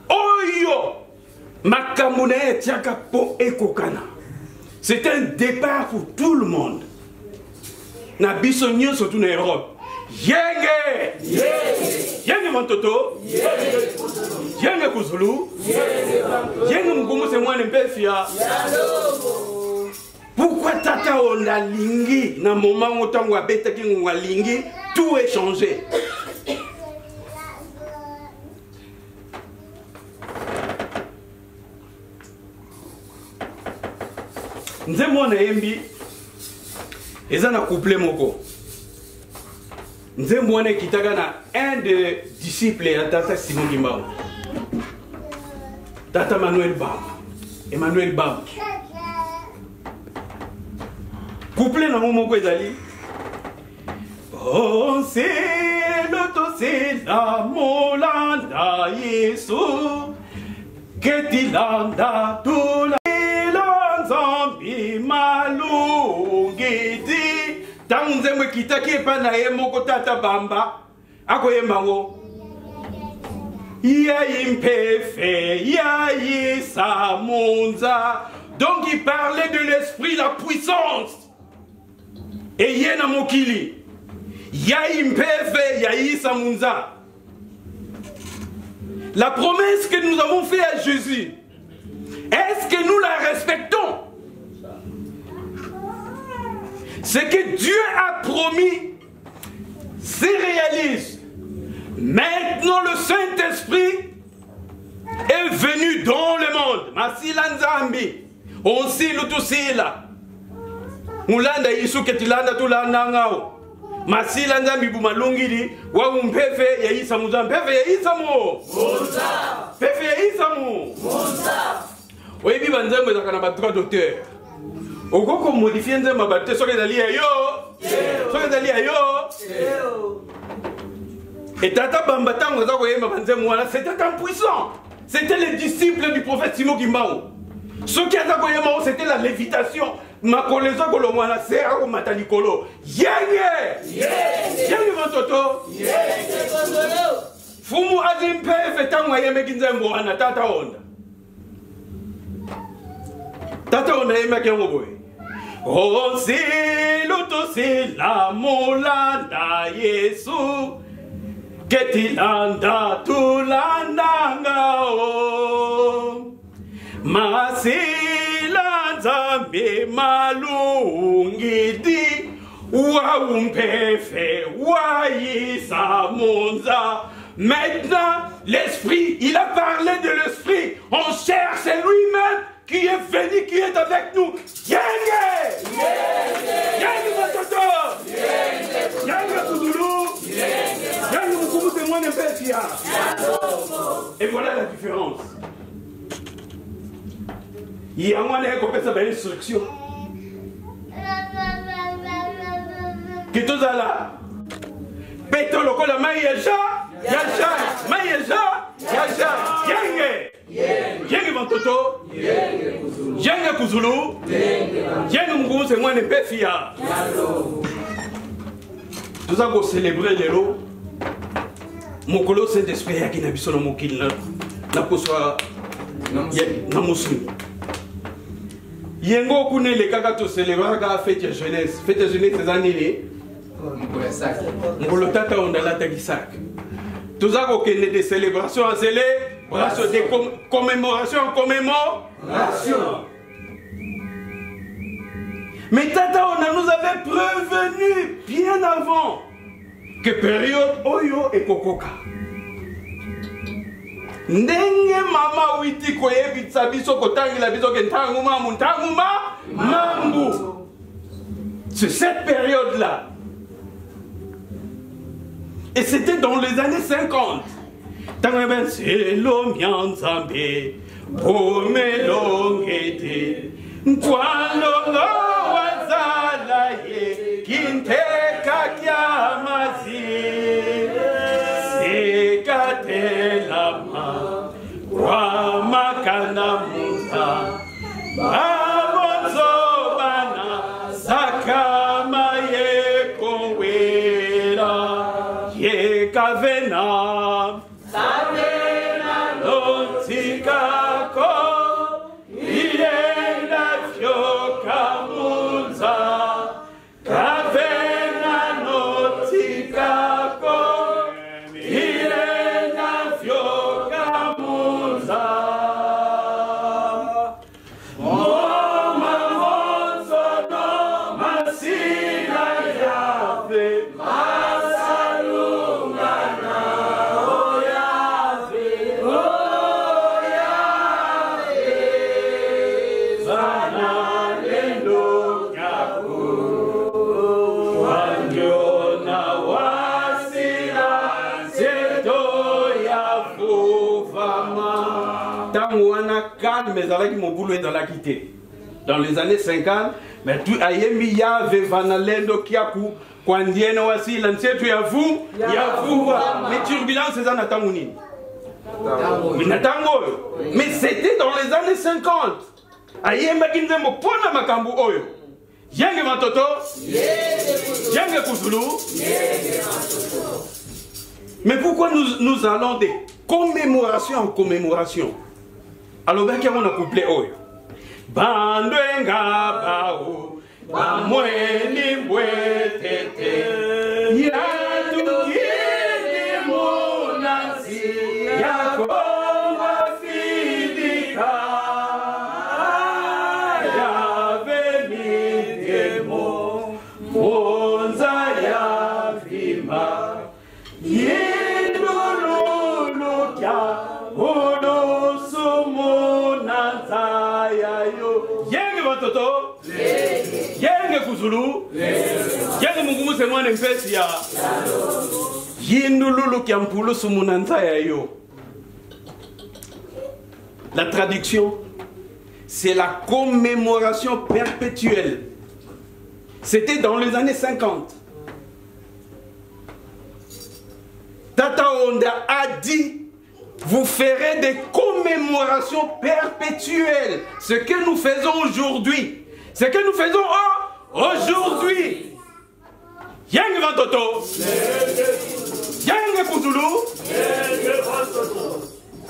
oyo makamune tiaka po ekokana. C'est un départ pour tout le monde. Na biso nyonso surtout na Europe. Yenge mantoto. Yenge kuzulu. Yenge mgumu se mwana mpefia. Pourquoi tata on a lingi na moment autant wa beta ki ngwa lingi tout est changé. Nze mwana yembi ezana couple moko. Nze mwana kitaka na un des disciples ya tata Simon Gimbao. Tata Emmanuel Bam. Couple na moko ezali. Oh c'est la molanda Yesu. Ketilanda tula Nzambi malungiti. Tanze mwe kitaki epa na ye moko tata bamba akoyemba ngo ya impefe ya isa munza. Donc il parlait de l'esprit, la puissance. Et yena mokili ya impefe ya isa munza. La promesse que nous avons faite à Jésus Est-ce que nous la respectons? Ce que Dieu a promis se réalise. Maintenant le Saint-Esprit est venu dans le monde. Masila Nzambi. On s'y l'outusila. Mulanda Yisu ketilanda tulanda ngao. Masila Nzambi bumalungili. Wa umpefe ya Isa muza. Mpefe ya Isa mu. Muza. Pefe ya Isa mu. Muza. Webi banzambe zakana batra docteur. Okoko modifier nzamba batte soke dali ya yo. Soke dali ya yo. Et Tata Bambatango zakoyema banzembe wana, c'était un puissant. C'était les disciples du prophète Simon Kimbao. Ce qui a zakoyema c'était la lévitation. Makolezo kolomwana sera ko matanikolo. Yenge! Yenge matoto. Yenge kondolo. Fumu azimpe fetango yeme kinzembo wana tata onda. Tata onda yeme kengo boy. Oh siluto sila mulanda Yesu. Ketilanda tulanda ngao. Masila Nzambe malungidi wa umpefe wa Isa monza. Maintenant l'esprit, il a parlé de l'esprit en chair, c'est lui-même qui est venu, qui est avec nous. Yenge! Yenge Matoto! Yenge Koudoulou! Yenge Moukoumou témoin de Pétia! Et voilà la différence. Il y a un qui appelle ça une instruction. Qui tout ça là? Pétons le col à Maïeja, Yaja, Maïeja, Yaja, Yenge! Yenge Mantoto, Yenge Kouzoulou, Yenge Moukoumou témoin de Pétia. Tout ça pour célébrer les lots. Mon colo Saint-Esprit qui n'a pas besoin de mon kill n'a pas soit na muslim. Yengo kune le kaka to célébrer la fête de jeunesse. Fête de jeunesse ces années. Mon tata on a la tagisak. Tout ça pour qu'il y ait des célébrations en célébration, des commémorations en commémoration. Mais tata on nous avait prévenu bien avant que période Oyo et Kokoka. Ndenge mama witi koyebitsa biso kotangila biso kentanguma muntanguma mambu. C'est cette période-là. Et c'était dans les années 50. Tangaben c'est l'omianzambe, pomelongete, ntwalongo wazalaye, kinteka kiamazi. Katelama Wamakana Musa Babonzo Bana Sakama Yekowera Yekavena Savena Lotikako Irenda Fyoka Musa Kavena Lotikako mais avec mon boulot dans la quitté. Dans les années 50, mais tout ayemi ya vevanalendo kiaku kwandiena wasi lansetu ya vous, mais turbulence c'est en atangouni. Mais c'était dans les années 50. Ayemi kinzemo pona makambu oyo. Yenge matoto, yenge kuzulu. Mais pourquoi nous allons des commémorations en commémoration? Alors, ben, on a couplé oyo. Bandwenga bao, bamweni bwetete. Yatukini munasi, yakonga filika. kuzulu. Yange mungumu se mwana mpesi ya. Yindululu kiampulu sumunanza ya yo. La traduction, c'est la commémoration perpétuelle. C'était dans les années 50. Tata Onda a dit, vous ferez des commémorations perpétuelles. Ce que nous faisons aujourd'hui. Ce que nous faisons aujourd'hui. Yang Vantoto. Yang Kuzulu.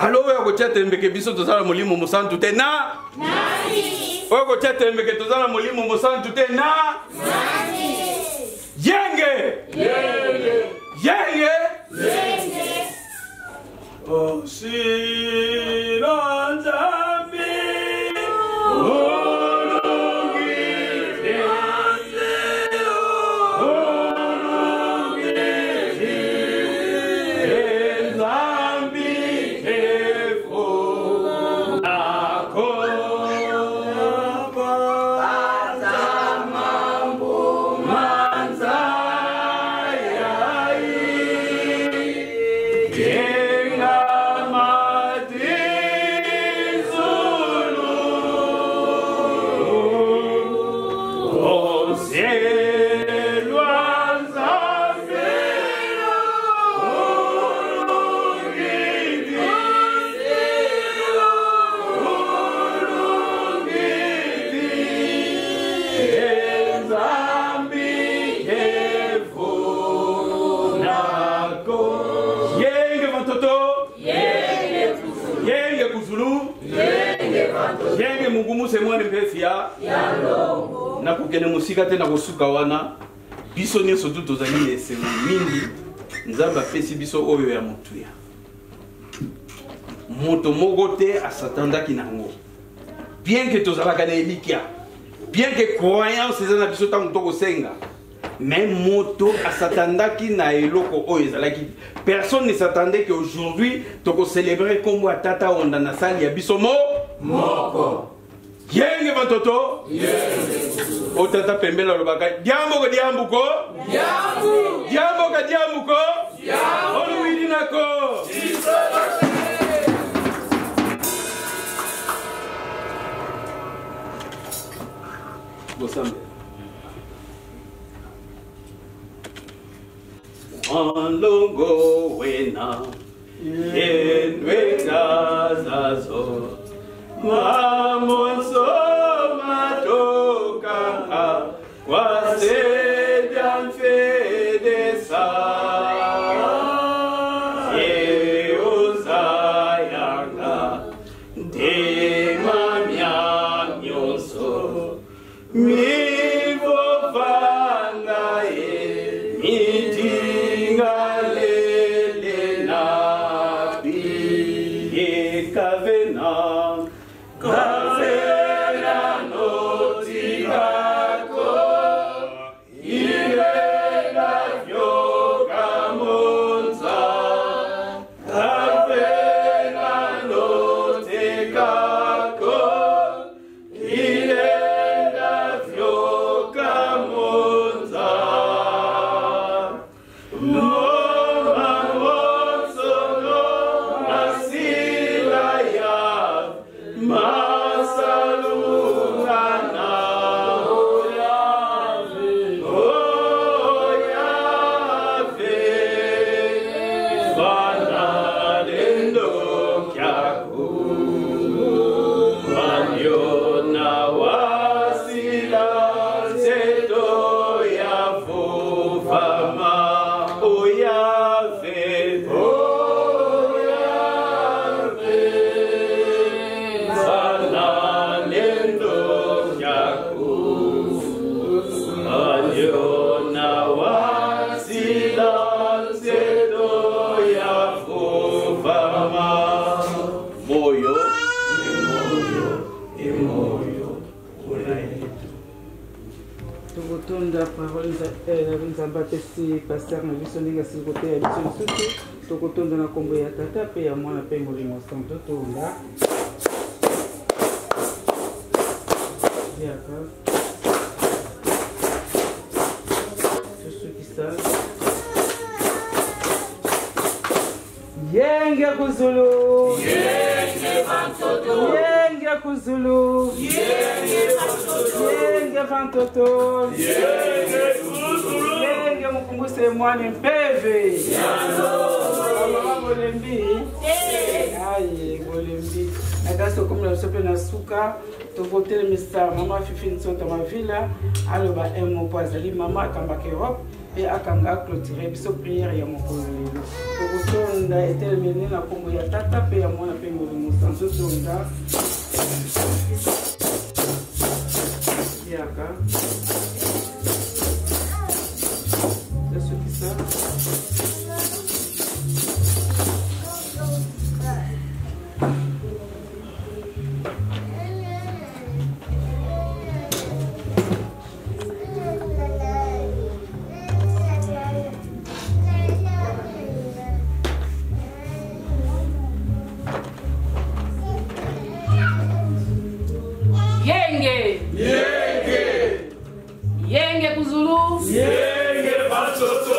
Alors, vous avez dit que vous avez dit que vous avez dit que vous avez dit que vous avez dit que Yenge! Yenge! Oh, si l'entamé, c'est moi le pefia na kokene musika te na kosuka wana biso nyonso tu tozali esengo mingi nzambe apesi biso oyo ya motuya moto moko te asatandaki nango bien que tozalaka na elikia bien que croyance eza na biso ntango tokosenga mais moto asatandaki na eloko oyo ezalaki personne ne s'attendait qu'aujourd'hui tokocélébrer kombo ya tata onda na sali ya biso moko Yenge Vantoto. O tata pembela lobaka. Diambo ka diambuko. Diambo ka diambuko. Olu widinako. Bosambe. Wanlongo wena. Yenweka zazo. Mamonso matoka kwa sedia mfedesa yeozayanga ndema myamyoso mivovanga mitinga lele nabi yekavena Kavera notikako Irena vyoka monza Kavera notikako Irena vyoka monza Noma monzo no masila ya Masalungana Oyave Oyave Vana Lendo Kyaku Vanyona Wasila Zeto Yavo Fama Oyave Tokotonda parole nzambe apesi paster na biso ndenge asili koteya biso lisusu tokotonda na kombo ya tata mpe ya mwana mpe molimo santo tonda Yenge kuzulu. Yenge vantoto. Yenge kuzulu. Yenge vantoto. Yenge vantoto. Yenge kuzulu. Yenge mukunguse mwani mpeve. Mama bolembi. Aye bolembi. Nagaso kumula sope na suka. Tokote misa mama fifi nsota ma villa. Aloba emo poazali mama akambake Europe. Et akanga clôturer biso prière ya mokolo lelo tokotonda etelemi na kombo ya tata pe ya mwana pe molimo sanso tonda yaka yasukisa Yenge kuzulu. Yenge vantoto.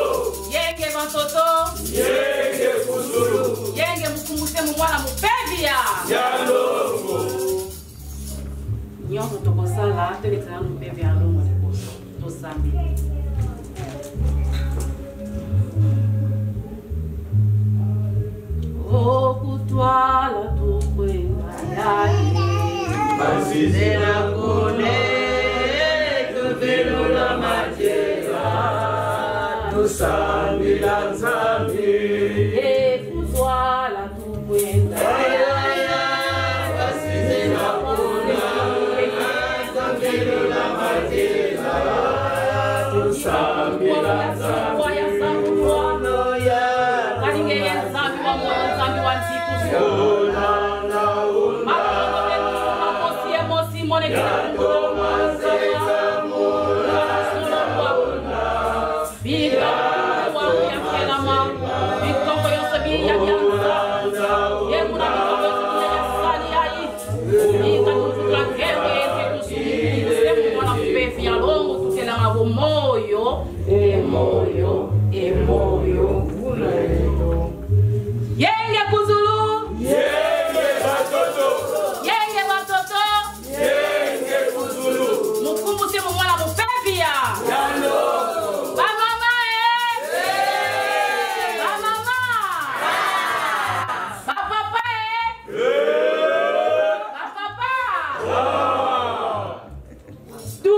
Yenge vantoto. Yenge kuzulu. Yenge mukunguse mwana mupevia. Yalongo. Nyonso tokosala telekisana mupevia yalongo liboso. Tosambi. Okutwala tukwenda yaye. Basizela kone. Velula majera, tusambila nzambi. Ekutwala tukwenda basizela kone. Velula majera, tusambila nzambi. Kalinge nzambi wa mwana nzambi wa nziku. Mosi mone moyo emoyo yenge kuzulu Yenge batoto. yenge batoto Yenge kuzulu. mukumbu si mwana mupevia Yalongo. bamama bamama bapapa bapapa tu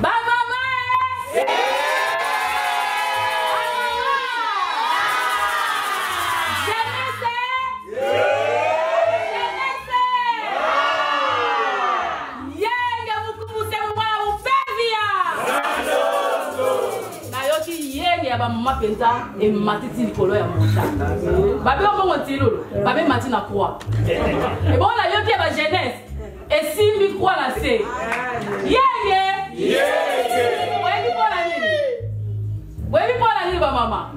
bamama mama penza e matiti likolo ya monta babe omongo tilolo babe mati na croix e bon la yoki ba jeunesse e simbi croix na se yenge webi pona nini ba mama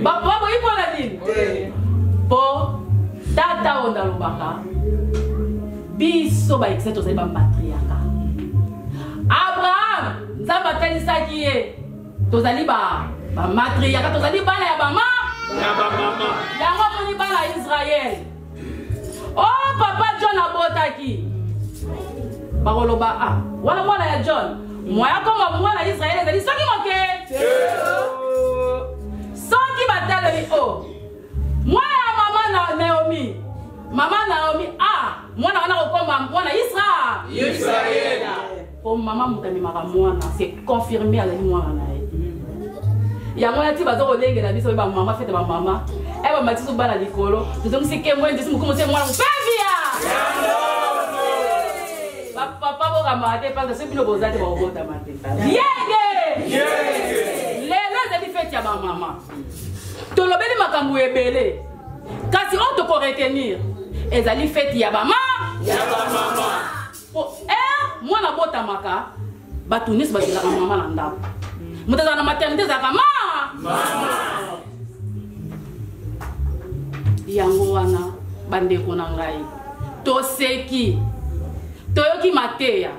baba boyi pona nini po tata onda lubaka biso ba exeto za ba matriarca Abraham nzamba telisaki ye tozali ba matriarca tozali bana ya bama yango moni bana ya Israël oh papa John abotaki bakoloba wana mwana ya John moya koma mwana ya Israël ezali soki moke soki bataleli mwana ya mama na Naomi mwana wana kokoma mwana Israël po mama mutamimaka mwana c'est confirmé azali mwana na ye yango nati bazo kolengela biso ba mama fete ba mama ba matiso bana likolo tozongisi kembo ndisi mukumo se mwana mpevia ba papa boka mate parce que bino bozate ba obota mate yenge lelo ezali fete ya ba mama tolobeli makambo ebele kasi on to retenir ezali fete ya ba mama po mwana botamaka bato nyonso bazalaka mama na ndako moto azala na maternité ezalaka mama yango wana bandeko na ngai toseki toyoki mateya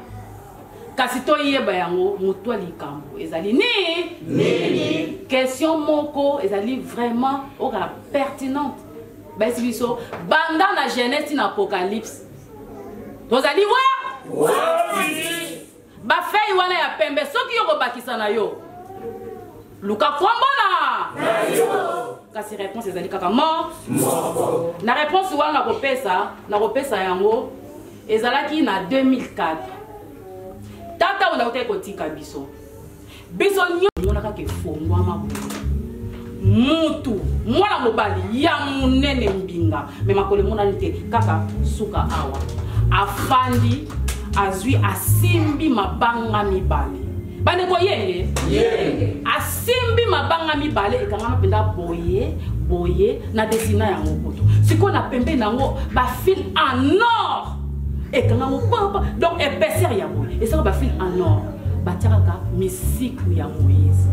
kasi toyeba yango moto ya likambo ezali nini ke question moko ezali vraiment pertinente. Basi biso banda na Genèse na Apocalypse. Tozali wa? Ba fei wana ya pembe soki yo bakisa na yo. Luka kombona. Kasi réponse ezali kaka mort. Na réponse wana na kopesa yango ezalaki na 2004. Tata ona uta kotika biso. Biso nyona kaka efongwa mabuku. Mutu mwana mobali ya munene mbinga me makole mona nite kaka suka awa afandi azwi asimbi mabanga mibale bane ko yenge asimbi mabanga mibale ekanga penda boye na desina ya mokoto siko na pembe nango ba fil en or ekanga mokoto donc épaisseur ya boye et ça ba fil en or batiaka musique ya Moïse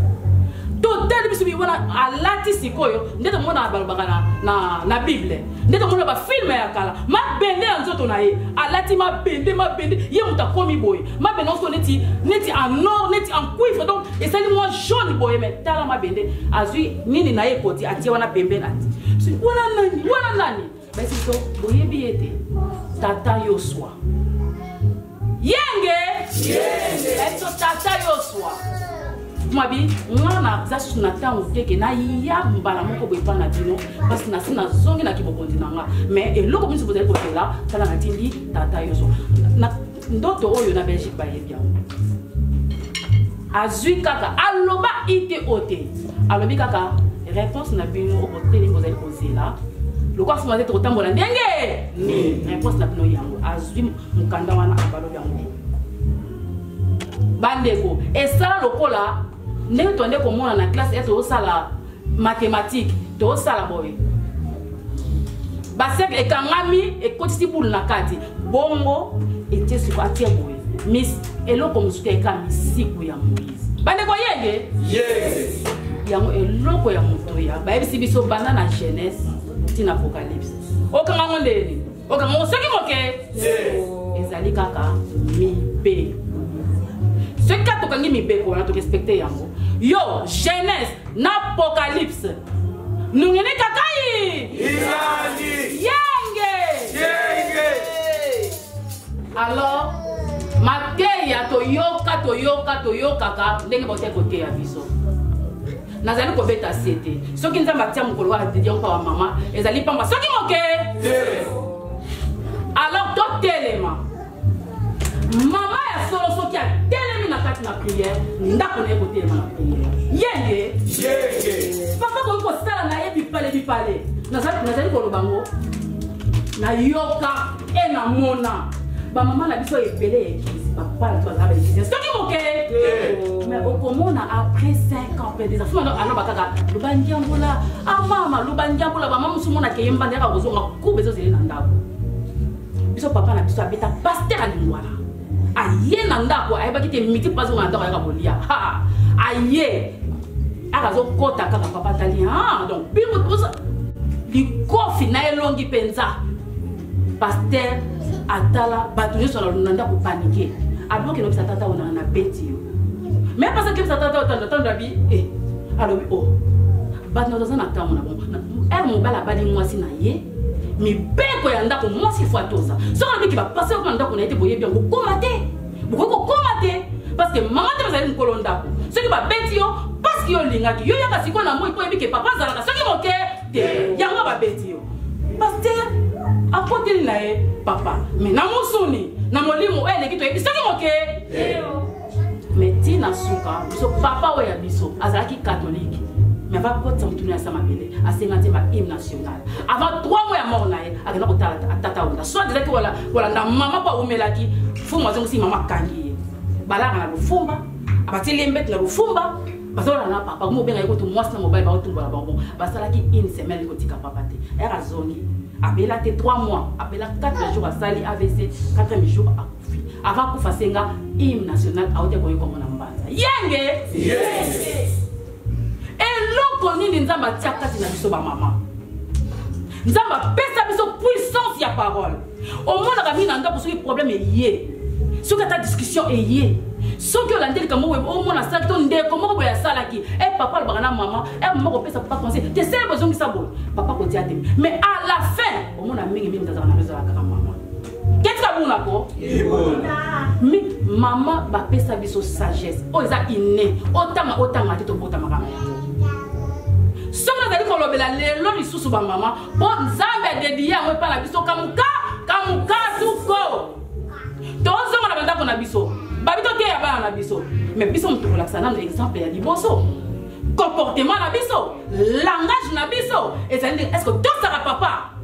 total biso bibona alati sikoyo ndete mona balobaka na Bible ndete mona ba film ya kala mabende ya nzoto na ye alati mabende ye muta komi boye mabende onso neti en or neti en cuivre donc esali moi jaune boye mais tala mabende azui nini na ye koti atie wana pembe nati wana nani basi so boye biete tata Yosua yenge eso tata Yosua Mabi, mwana zasu na tango teke na ya mbala moko boipa na dino parce que na sina zongi na kibokondi nanga mais eloko mingi vous allez côté là kala na tindi tata Yosua na ndoto oyo na Belgique ba yebia azui kaka aloba ite ote alobi kaka réponse na bino au côté vous allez poser là le quoi fuma être autant bola ndenge ni réponse na bino yango azui mukanda wana abalo yango bandeko et ça lokola ndenge tonde komona na classe eto osala mathématique to osala boye basek ekangami ekotisi bulu na kati bongo etie siko atie boye miss eloko musuka ekami siku ya Moïse bandeko yenge yango eloko ya moto ya bayebisi biso banda na Genèse tina Apocalypse okanga ngondeni okanga soki moke ezali kaka mibe ce cas to kangi mibeko na to respecter yango yo Genèse na Apocalypse nungene kakai yenge alors mateya toyoka ka ndenge bote kote ya biso nazali ko beta sete soki nzamba tia mukolo wa didia kwa mama ezali pamba soki moke alors to telema mama ya solo soki a telemi na kati na prière ndako na ekote na prière yenge papa ko sala na yebi pale nazali ko lobango na yoka e na mona ba mama na biso ebele ekisi papa na toza ba ekisi soki moke mais okomona après 5 ans pe des enfants alors bakaka lubangiambola mama lubangiambola ba mama musumona ke yemba ndeka kozonga kubezo zeli na ndako biso papa na biso abeta pasteur alingwala aye na ndako ayebaki te miti pazo na ndako ayaka bolia aye akazo kota kaka papa tali donc bimo toza likofi na elongi penza pasteur atala batu nyonso na ndako paniquer abloke no tata ona na beti yo mais parce que tata otanda bi alobi batu no na tamu na bon mo bala bali mwasi na ye mi beko ya ndako mwasi fatoza soko biki ba passer ko ndako na ete boye bien ko komate parce que maman te bazali nkolo ndako soki ba beti yo parce que yo lingaki yo yaka siko na moi po ebike papa zalaka soki moke te yango ba beti yo pasteur apoteli na ye papa mais na musuni na molimo eleki to ebi soki moke mais tina suka so papa oya biso azalaki catholique mais va kota mutuni ya samabele asengante ba hymne national avant 3 mois ya mort na ye akena kotala tata onda soit direct wala na mama pa umelaki fuma zongo si mama kangi balaka na lufumba abateli mbet na lufumba bazola na papa mo benga yiko to mwasi na mobile ba otumba ba bon basalaki une semaine kotika papa te era zongi abela te 3 mois abela 4 jours asali AVC 4 jours akufi avant kufa senga hymne national aote ko yiko mona mbanza yenge eloko nini nzamba tia kati na biso ba mama nzamba pesa biso puissance ya parole au moins na kamina ndako soki problème est yé soki ta discussion est yé soki olandeli kamo omona sala to ndeko moko boya salaki e papa alobaka na mama e mama kopesa papa conseil te sele bozongisa boye papa kotia te mais à la fin omona mingi tazaka na besoin kaka mama qu'est-ce que buna ko mi mama bapesa biso sagesse o eza inné otanga te tobotama kaka soki nazali kolobela lelo lisusu bamama mpo nzambe adedie yango epa na biso kamuka tuko tozonga na bandako na biso babi toteya bana na biso mais biso moto kolakisa nano exemple ya liboso comportement na biso langage na biso ezali est-ce que tosaka papa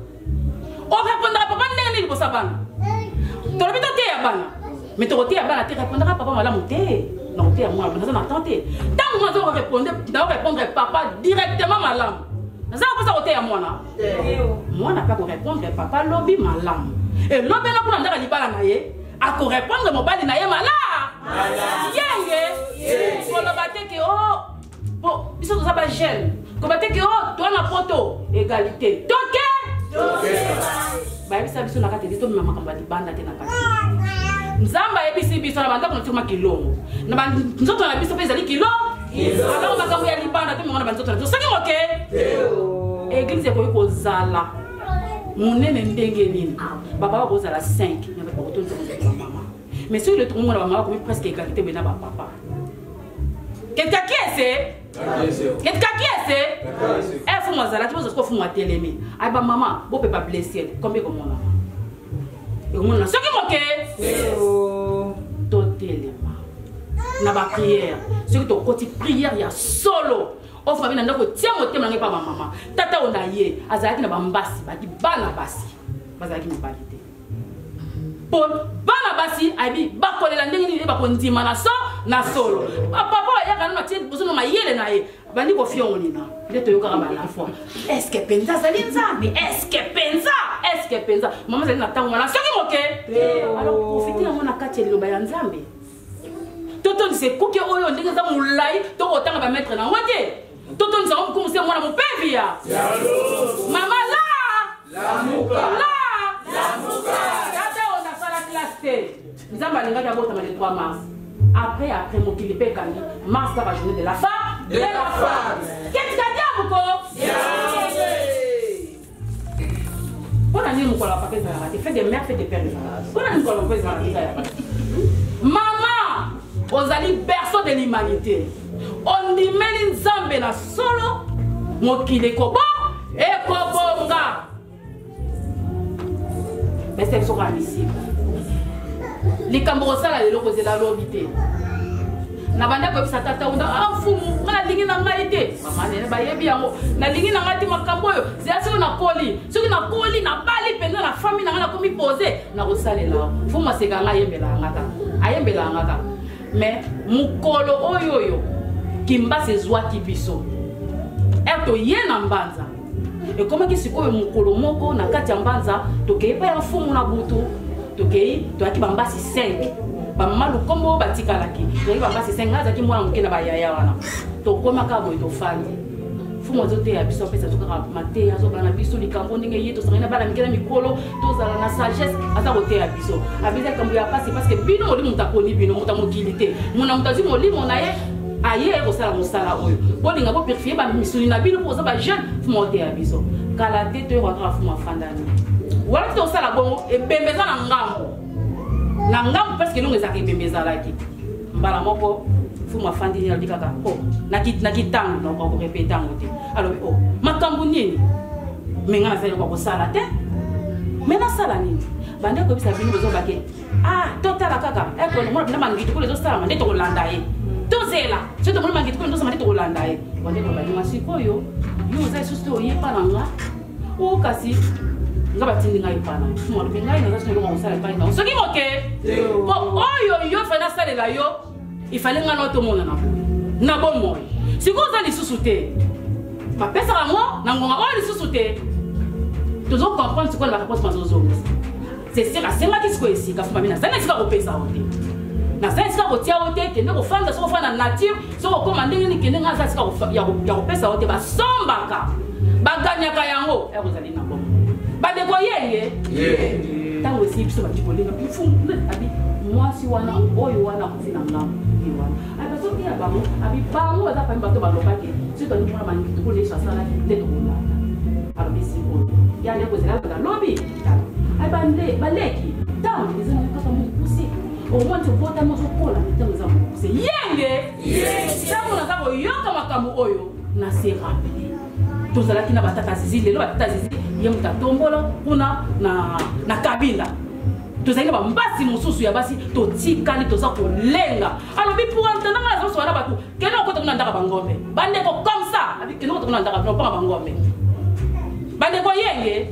orépondra papa ndenge nini libosa bana tolobi toteya bana mais tokoteya bana te répondra papa malamu te nakoteya mwana naza na temps te ntango mwana répondre papa directement malamu naza kokosa koteya mwana mpe korépondre papa lobi malamu elobela kuna ndaka libala na ye akorépondre mobali na ye yenge koloba te ke o biso toza bagene koloba te ke o toa na poto égalité toke bayebisa biso na kati biso tomema makambo ya libanda te na kati nzambe ayebisi biso na bandako natikoma kilongo na banzoto na biso mpe ezali alongo makambo ya libanda te mona banzoto na biso soki moke église ekoki kozala monene ndenge nini baba bakozala 5 mama mais soki le tokomona bamama bakomi presque égalité bena bapapa quelqu'un qui ese fumu azalaki bozosko fumu atelemi ay bamama bope ba blessé combien komona ekomona soki moke totelema na baprière soki tokoti prière ya solo ofuma bina ndako tia motema nange pa bamama tata ona ye azalaki na bambasi baki bana basi bazalaki mobali te pon bana basi abi bakolela ndenge nini bakondima na solo papa yaka nana tie bozo na mayele na ye bandi kofiongo nina nde toyokaka bala fois est-ce que penza zali nzambe est-ce que penza mama zali na tango wana soki moke alors profiter yango na kati ya liloba ya nzambe totondisa ekuke oyo ndenge eza molai tokotanga bamaître nango te totondisa ngo mokumuse mwana mopevi ya mama tata ona sala classe te nzambe alingaki abotama le 3 mars après mokili mpe ekangi mars kaka journée de la femme qu'est-ce qu'a dit moko mpona nini mokolo ya papa ezalaka te fait des mères fait des pères mpona nini mokolo mpo ezalaka te mama ozali berceau de l'humanité ondimeli nzambe na solo mokili ekobonga mais c'est soka misible likambo kosala lelo kozela lobi te na banda koyebisa tata onda mfumu nga nalingi na ngai te mama nene bayebi yango nalingi na ngai te makambo oyo zela soki soki nakoli nabali mpenza na fami na ngai nakomi pose nakosalela mfumu aseka ngai ayembelaka ngaka mais mokolo oyoyo kimbasi ezwaki biso toye na mbanza ekomaki sikoyo mokolo moko na kati ya mbanza tokei pa ya mfumu na butu toyaki bambasi 5 bamama lukombo batikalaki toyaki bambasi 5 nga azalaki mwana moke na bayaya wana tokomaka boye tofandi mfumu azoteya biso apesa tokaka mateya azobala na biso likambo ndenge ye tosangani na bana mike na mikolo tozala na sagesse aza koteya biso abisa likambo ya pasi parce que bino molimo moto aponi bino moto amokili te mona moto azwi molimo na ye aye kosala mosala oyo bolinga bopurifie bamisuni na bino mpo oza bajeune fumu oteya biso kala te toyokaka fumu afandani wala te osala bongo ebembe eza na ngambo parce que elongo ezalaka ebembe ezalaki mbala moko fumu afandini alobi kaka nakitango nakokorepete yango te alobi makambo nini me nga nazali kokosala te me nasala nini bande koyebisa bino bozobake totala kaka mona bina mangitokolo ezosalama nde tokolanda ye tozela so tomoni mangitokolo ndosama nde tokolanda ye bande kobalinga sikoyo yo oza lisusu te oyepa na nga kasi nga batindi ngai pana fumu alobi ngai naza sino elongo kosala epai nango soki moke po oyo yo efali nasalela yo ifali nga na otomona na bomoi sikoyo oza lisusu te bapesaka yango na ngonga oyo lisusu te tozokomprendre sikoyo na bareponse bazozongisa c'est sûr asengaki sikoyo esika fuma mi nazali esika kopesa yo te nazali esika kotia yo te kende kofanda soko ofanda na nature soko okoma ndenge nini kende nga aza esika ya kopesa yo te basombaka baganyaka yango ekozali na bomo bandeko yenge ntango esi biso bandi kolenga bifumu abi mwasi wana oyo wana kofina ngambo wana abi soki ya bango abi bango baza pami bato balobaki soki tolingi mona mangi tokolesa asalaki nde tokolanda alobi sikoyo ya ndeko ezelaka lobi abi baleki ntango eza na kaka mokusi omoi tobotami ozokola ntango eza mokusi yenge ntango naza koyoka makambo oyo naserape tozalaki na batata zizi lelo batata zizi ye moto atombola kuna na kabinda tozalaki na bambasi mosusu ya basi totikali toza kolenga alobi pour entendanga na zoso wana bato kende okota kuna ndaka bangombe bandeko comme ça abi kende okota kuna ndaka nopanga bangombe bandeko yenge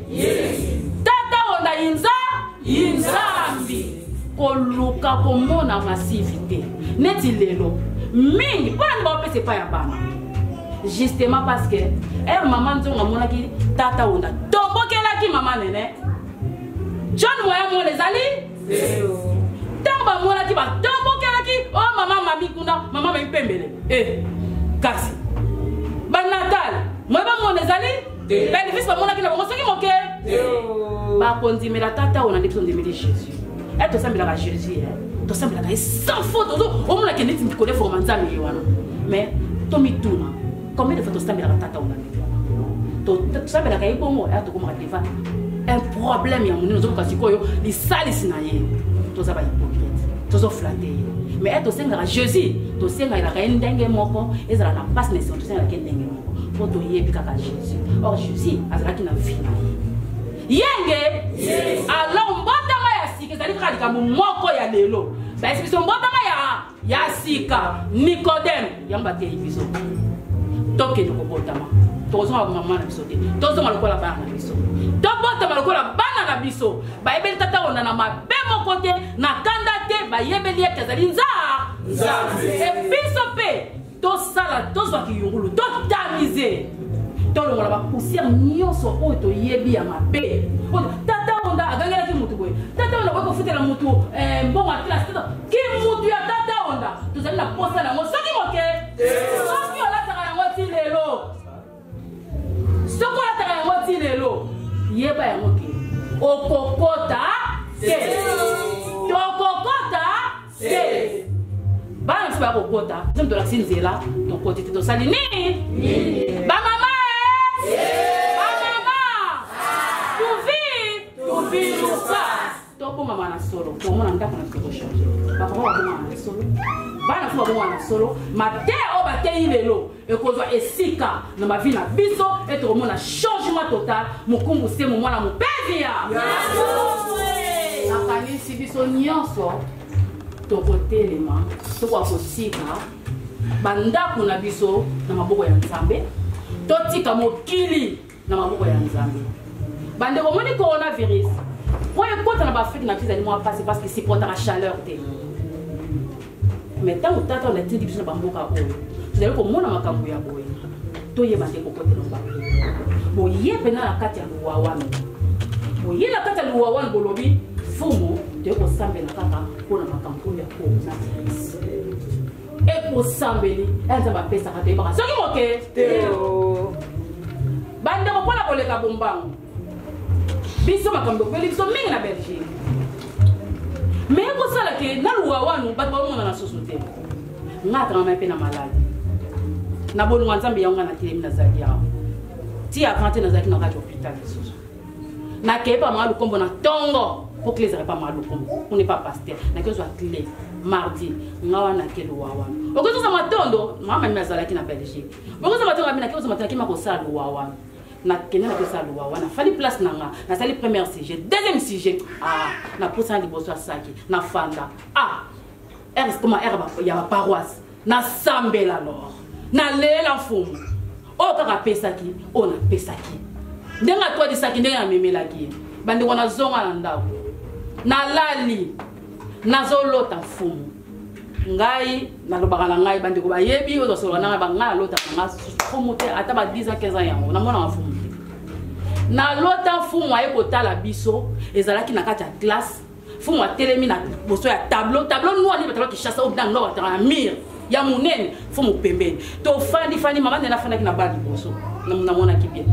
tata onda inzambi koluka komona massivité neti lelo mingi mpona ndi baopesa epai ya bana justement parce que maman nzongo amonaki tata onda tombokelaki mama nene John moya mo lezali ntango bamonaki batombokelaki o mama mami kuna mama mami pembele kasi banatal moya bamo lezali benefisi bamonaki na bango soki moke bakondimela tata onda nde tondimeli jésus tosambelaka jésus tosambelaka ye sans faute omonaki neti ndikole forma nzambe ye wana mais tomituna combien de fois tosambelaka tata onda tosambelaka ye bongo aya tokomaka devant un problème ya monene ozokoka sikoyo lisalisi na ye toza bahypocrite tozoflate ye mais tosengaka jésus tosengelaka ye ndenge moko ezala na mpasi na esengo tosengelaka ye ndenge moko mpo toyebi kaka jésus or jésus azalaki na vi na ye yenge alors mbotama ya sika ezali kaka likambo moko ya lelo bayesi biso mbotama ya sika nicodème yango bateyi biso tokende kobotama tozonga mama na biso te tozonga lokola bana na biso tobotama lokola bana na biso bayebeli tata onda na mabe moko te na kanda te bayebeli ete azali nzambe ebiso mpe tosala tozwaki yungulu totamize tolongola bapoussière nyonso oyo toyebi ya mabe tata onda agangelaki mutu boye tata onda boye kofutela mutu mbongo aklase ki mutu ya tata onda tozali na posa nango soki moke soki olataka yango ti lelo soki olataka yango ti lelo yeba yango ke okokota te tokokota te bana biso bakokota somi tolakisi nzela tokoti te tosali nini bamama tobongama na solo tomona ndako na solo change bakoma babongama na solo bana fo babongama na solo mate oyo bateyi lelo ekozwa esika na mavi na biso ete komona changement total mokumbu se momwana mopevi ya nakanisi biso nyonso tokotelema tokoka kosika bandako na biso na maboko ya nzambe totika mokili na maboko ya nzambe bandeko moni coronavirus moi ekota na baafrike na biso ezali mwa pasi parce que supportaka chaleur te mais ntango tata ona tindi biso na bamboka oyo tozali komona makambo ya boye toyeba nde kokotela bango boye mpena na kati ya luwa wana boye na kati ya luwa wana bolobi fumu toye kosambela kaka mpona makambo oyo ya coronavirus ekosambeli enza bapesaka toyebaka soki moke bandeko mpona koleka bombango biso makambo kweli biso mingi na Belgique mais ekosala ke na luwa wanu bato baomona na susu te ngaka ngama mpe na maladi na bolunga nzambe yango nga na telemi nazali yawo ti avant te nazalaki na kati hôpital lisusu nakei pa manga lukombo na ntongo po clé ezalaki pa manga lukombo on n'est pas pasteur nakozwa clé mardi nga wana ke luwa wanu okozoza matondo mama mimi azalaki na Belgique okozoza matondo ngambi nakozwa matondo nakima kosala luwa wanu na kena na pesa luwa wana fali place nanga na sali premier sujet deuxième sujet na posa liboso asaki na fanda comment ya ba paroisse na sambela alors na lela mfumu o kaka pesaki o na pesaki ndenga to disaki ndenga memelaki bandi wana zonga na ndako na lali na zolota mfumu ngai na lobaka na ngai bandi ko bayebi o zosolo na banga lota nga mfumu te ata ba 10 ans 15 ans yango na mona mfumu na lota mfumu aye kotala biso ezalaki na kati ya classe mfumu atelemi na boso ya tableau noir ni batalo ki chassa au blanc noir na mur ya munene mfumu pembeni to fandi mama nena fandaki na bali boso na mona ki bien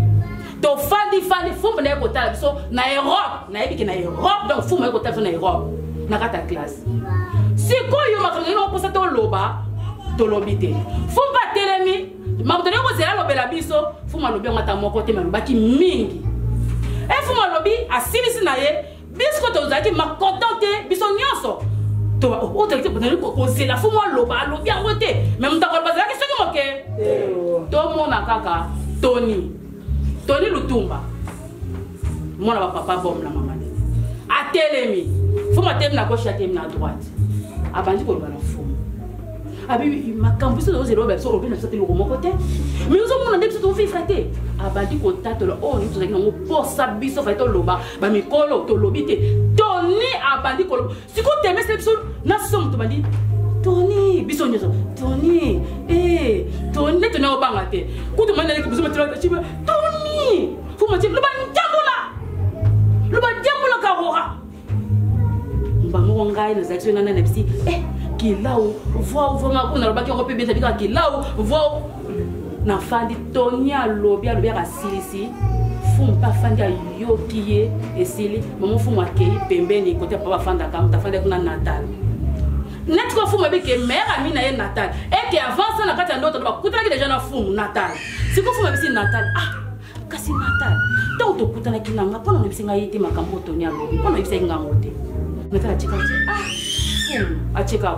to fandi fumba na ekotala biso na Europe na yebiki na Europe donc fumba ekotala biso na Europe na kata classe sikoyo makambo ngo posa to loba to lobite fumba telemi makambo ngo zela lobela biso fumba lobi ngata moko te malobaki mingi e fumba lobi asilisi na ye biso to zaki makontante biso nyonso to o te ko zela fumba loba lobi arote même ndako bazala ki soki moke to mona kaka Tony Lutumba mwana wa papa bom na mama atelemi fuma tem na gauche tem na droite abandi ko bana fumu abi makambo so zero ba so obina so te lo moko te mais ozo mona ndepso to vivre te abandi ko tatolo o ni to zaki ngo posa biso fa to loba ba mikolo to lobite Tony abandi ko siko teme sepso na som to bandi Tony biso nyoso Tony Tony neto na obanga te kutu manda le biso matira chiba Tony fuma ti lo ba njambula ka roha mba mo ngai na zaction na na bisi kilao vo nga kuna lo ba ki ko pe beta bika kilao vo na fandi Tony alobi ka silisi fumpa fandi yokiye esili mamu fuma ke pembeni kote papa fanda kam ta fandi kuna Natal net ko fuma beke mère ami na ye Natal et que avance na kata ndoto ba kutana déjà na fumu Natal siko fuma bisi Natal kasi Natal to to kutana kinanga pona bisi nga yiti makambo Tony alobi pona bisi nga ngote Natal chika a chika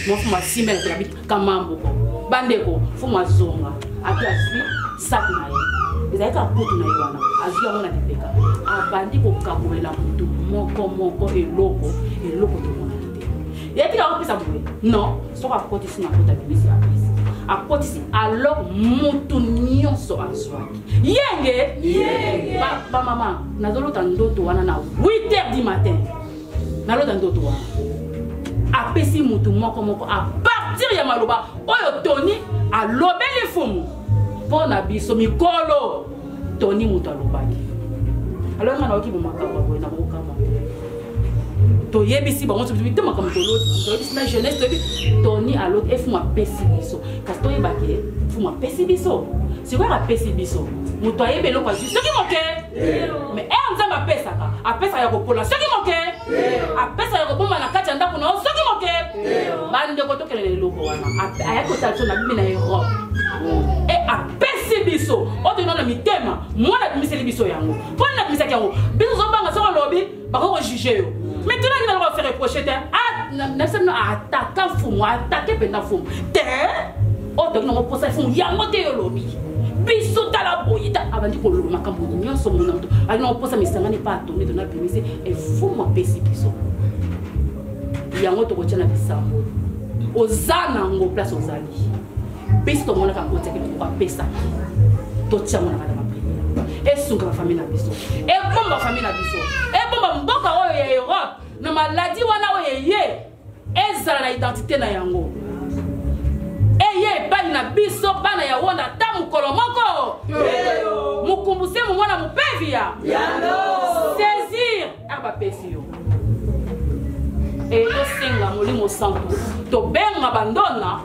mo fuma simela to bit kamambo ko bandeko fuma zonga akiasi sak na ye ezaka putu na yiwana azia mona tepeka abandi ko kabuela mutu moko eloko to mona yeti ka opisa bule non so ka kotisi na kota bibisi apesi akotisi alors mutu nyonso azwaki yenge ba mama nazolota ndoto wana na 8h du matin nalota ndoto wana apesi mutu moko a partir ya maloba oyo Tony alobeli fumu pona biso mikolo Tony mutu alobaki alors ngana okibo makamba boye na kokama to yebisi ba moto bitu makambo to yebisi na jeunesse to Tony alot e fuma pesi biso kasi to yebake fuma pesi biso siko ka pesi biso mutu ayebelo kwa biso soki moke mais nzamba pesa ka apesa ya kopola soki moke apesa ya koboma na kati ndako na soki moke bande ko to kelele loko wana ayako talso na bibi na Europe apesi biso oto na mitema mwana bimiseli biso yango pona bimisaki yango biso zobanga soko lobi bako juger yo maintenant il va faire reprocher attaquer fumu attaquer penda fumu te oto na posa fumu yango te yo lobi biso tala boyita abandi ko lobi makambo nyonso mona to ali na posa misanga ne pas Tony na permise et fumu apesi biso yango to ko tshana bisambo ozana ngo place ozali biso mona ka kotsa ke ko apesa to tshama na madama esunga la famille na biso bomba famille na biso bomba mboka oyo ya Europe na maladie wana oyo ye ezala na identité na yango eye bali na biso bana ya wona ta mukolo moko mukumbuse mwana mupevia saisir aba pesio to senga molimo santo to benga bandona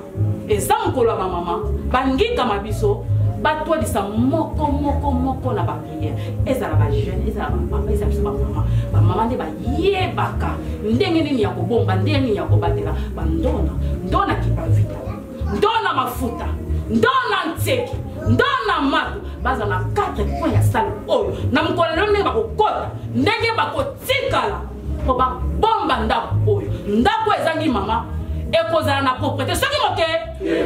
eza mukolo ya mama bangika mabiso batwa disa moko na ba prière ezala ba jeune ezala ba papa ezala ba mama ba mama nde ba yebaka ndenge nini ya kobomba ndenge nini ya kobatela ndona kipa vita ndona mafuta ndona nteki ndona mato baza na 4 points ya salle oyo na mkolelo ndenge bakokota ndenge bakotikala po ba bomba ndako oyo ndako ezangi mama ekozala na propriété soki moke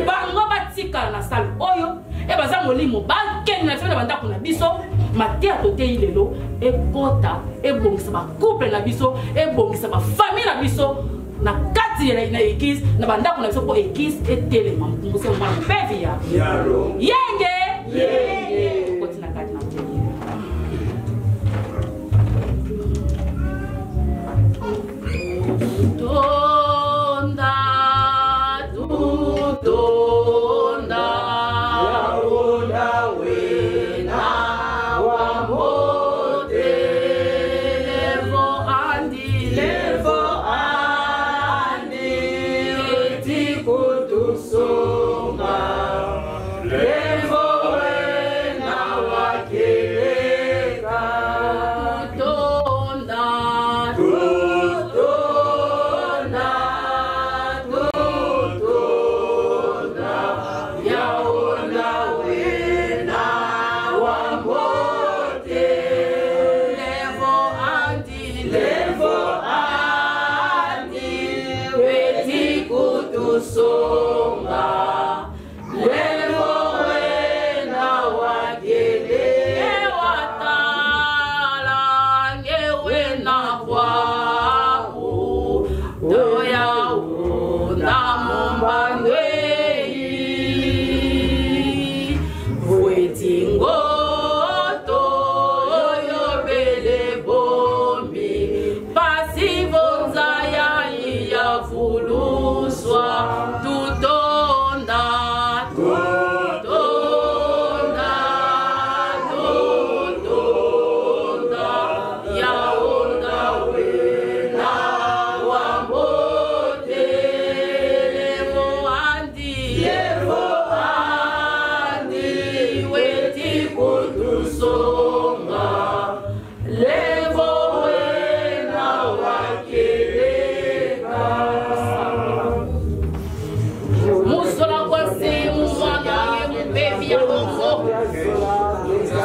bango batikala na salle oyo baza molimo bakende na fete bandako na biso matia totei lelo ekota ebongisa ba couple na biso ebongisa ba famille na biso na kati na église na bandako na biso po église etelema mkumbuse mwana mpevi ya yenge koti na kati na Levo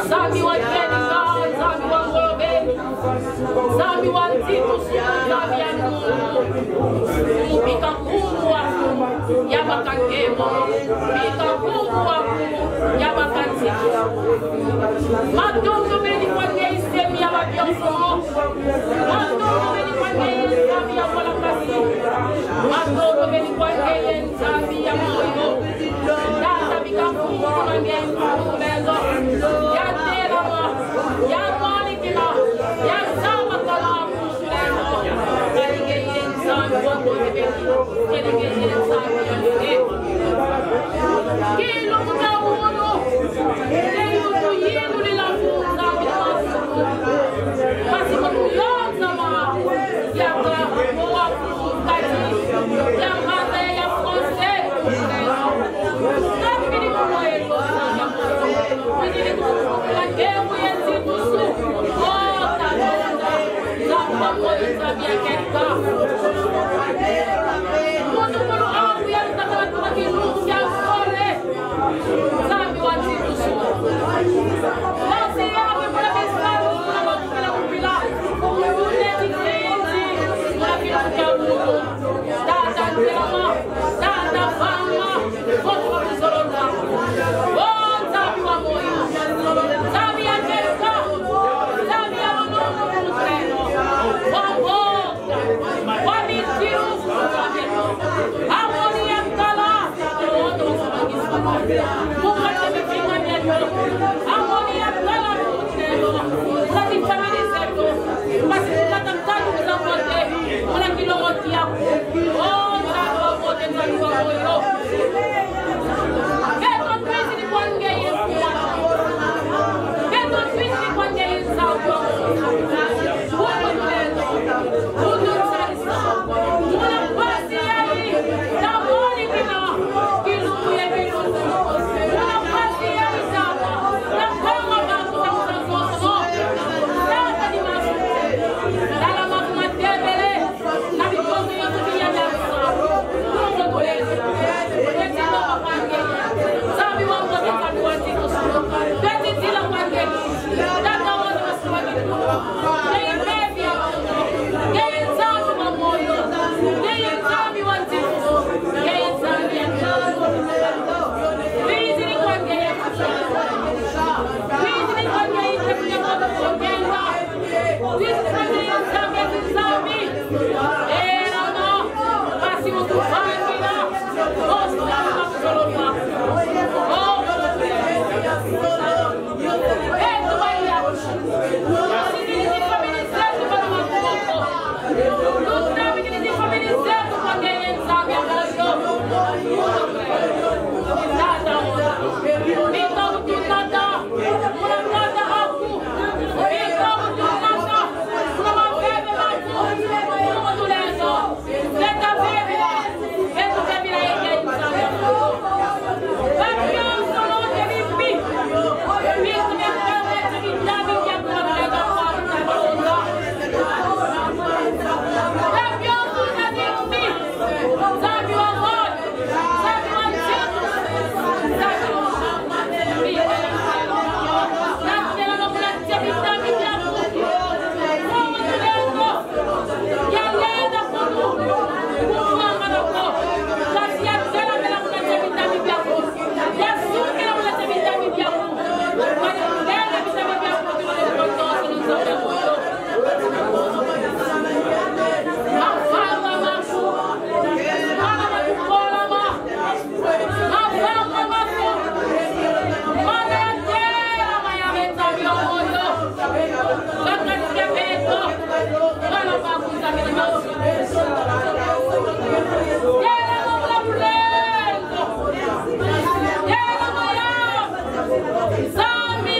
Zambi wa Jenica, Zambi wa Ngolobe, Zambi wa Titus, Zambi ya Mungu, Pika kubwa ya Bakangemo, Pika kubwa ya Bakantiki. Madondo beni kwa ngeisemi ya Babionso, Madondo beni kwa ngeisemi ya Walakasi, Madondo beni kwa ngeisemi ya Moyo, Data Pika kubwa ngeisemi ya Telama, ya Monikina, ya Sama Kalamu, Kilo muda uno, leo yenu linafunza basi mkuyoza ma ya kwa kati ya mata ya fonse napi ni kwa hiyo ni kwa kemu ya tibusu oh talonda za kwa sabia keka mundo por algo ya está aqui no ya sole sabe o antigo sul lá se abre para pensar para compilar como eu tenho que para que não fique muito dá telama dá fama vou para desolocar oh sabe o amor sabe a queca sabe a mão no treino o mentiu harmonia kala bukan demikian ya harmonia kala tadi family seto masih kita tentang bisa bote mana kilo motia oh tahu bote tahu boyo beton twisi di kwange yesu beton twisi di kwange yesu Zambi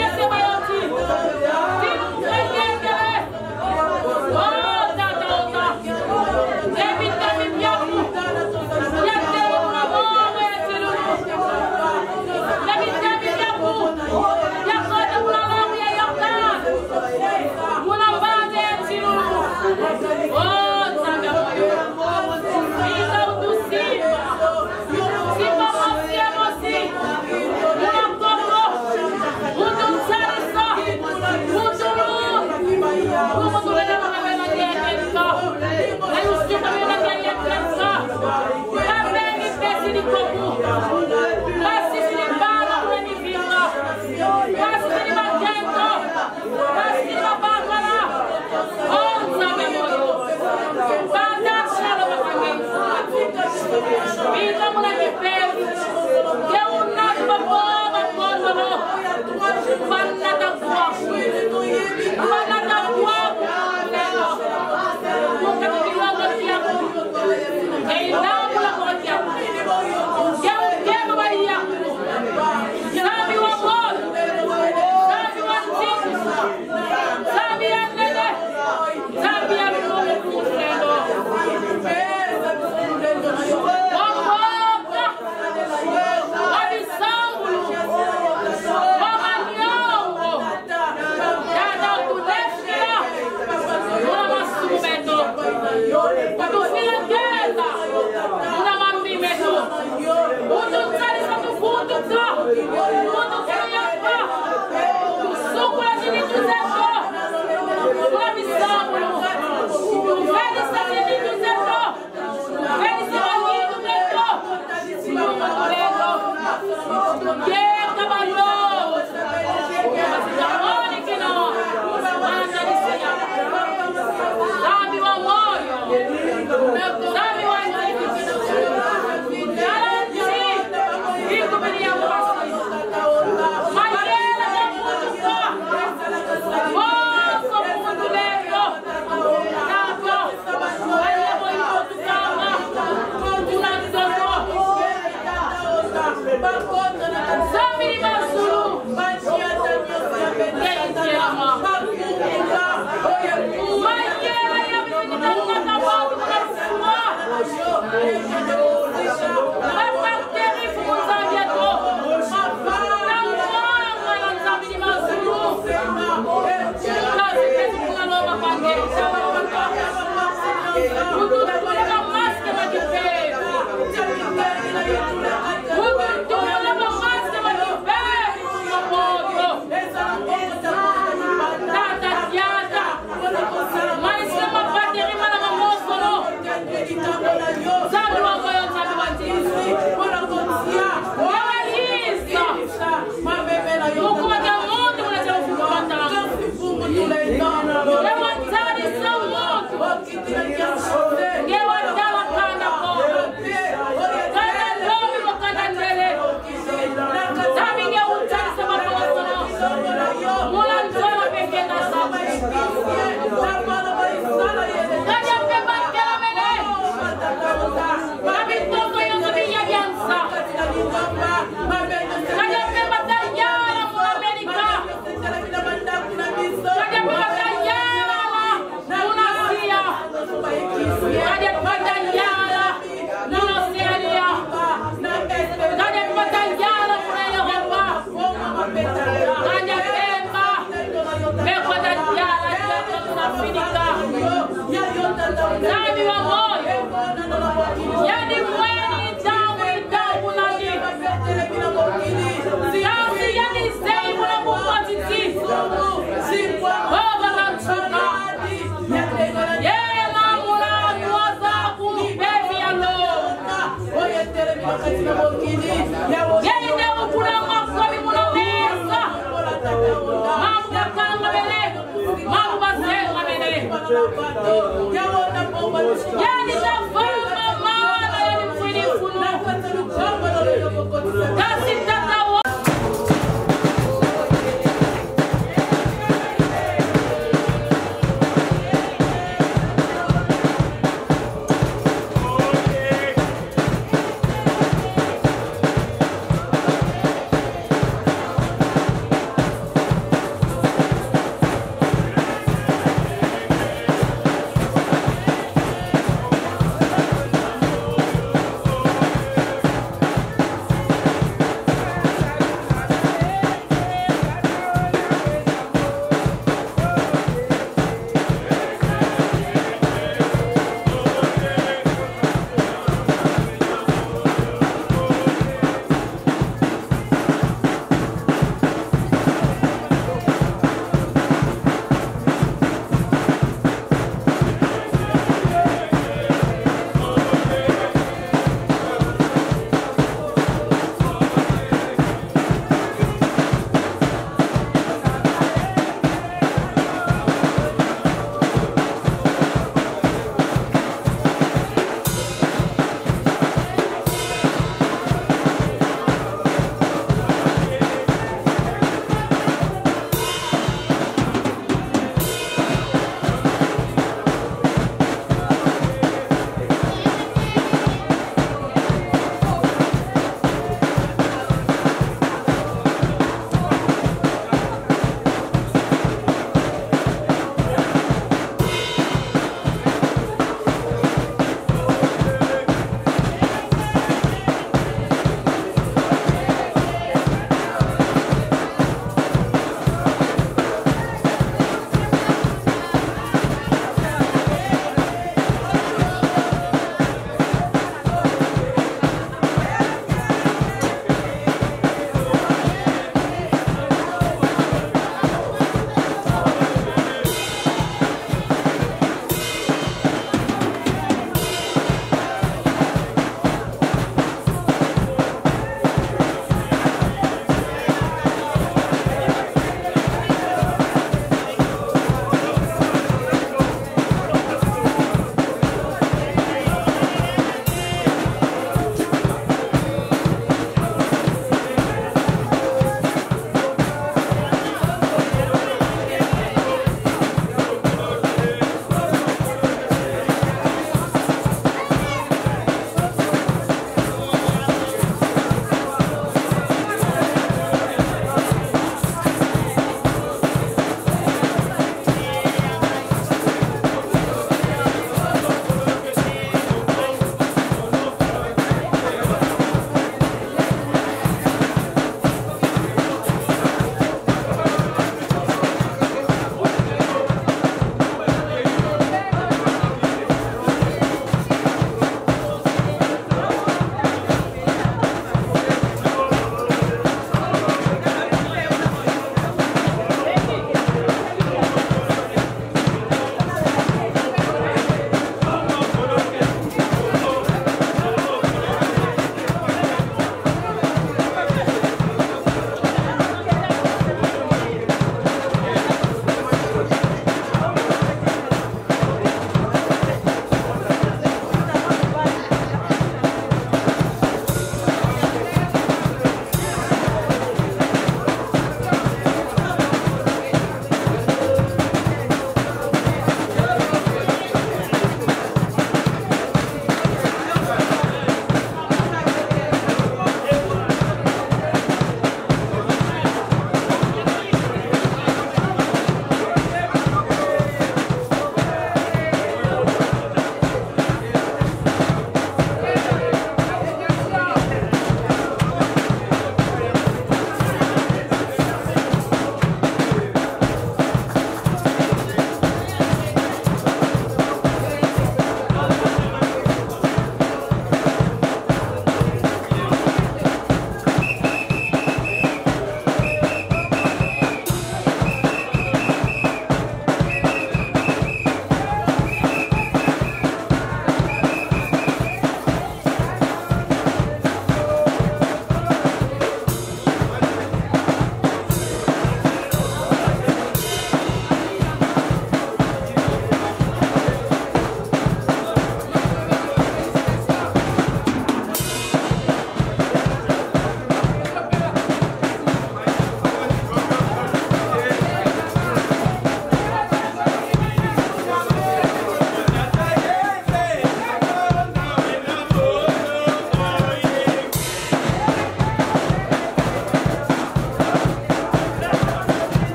Yani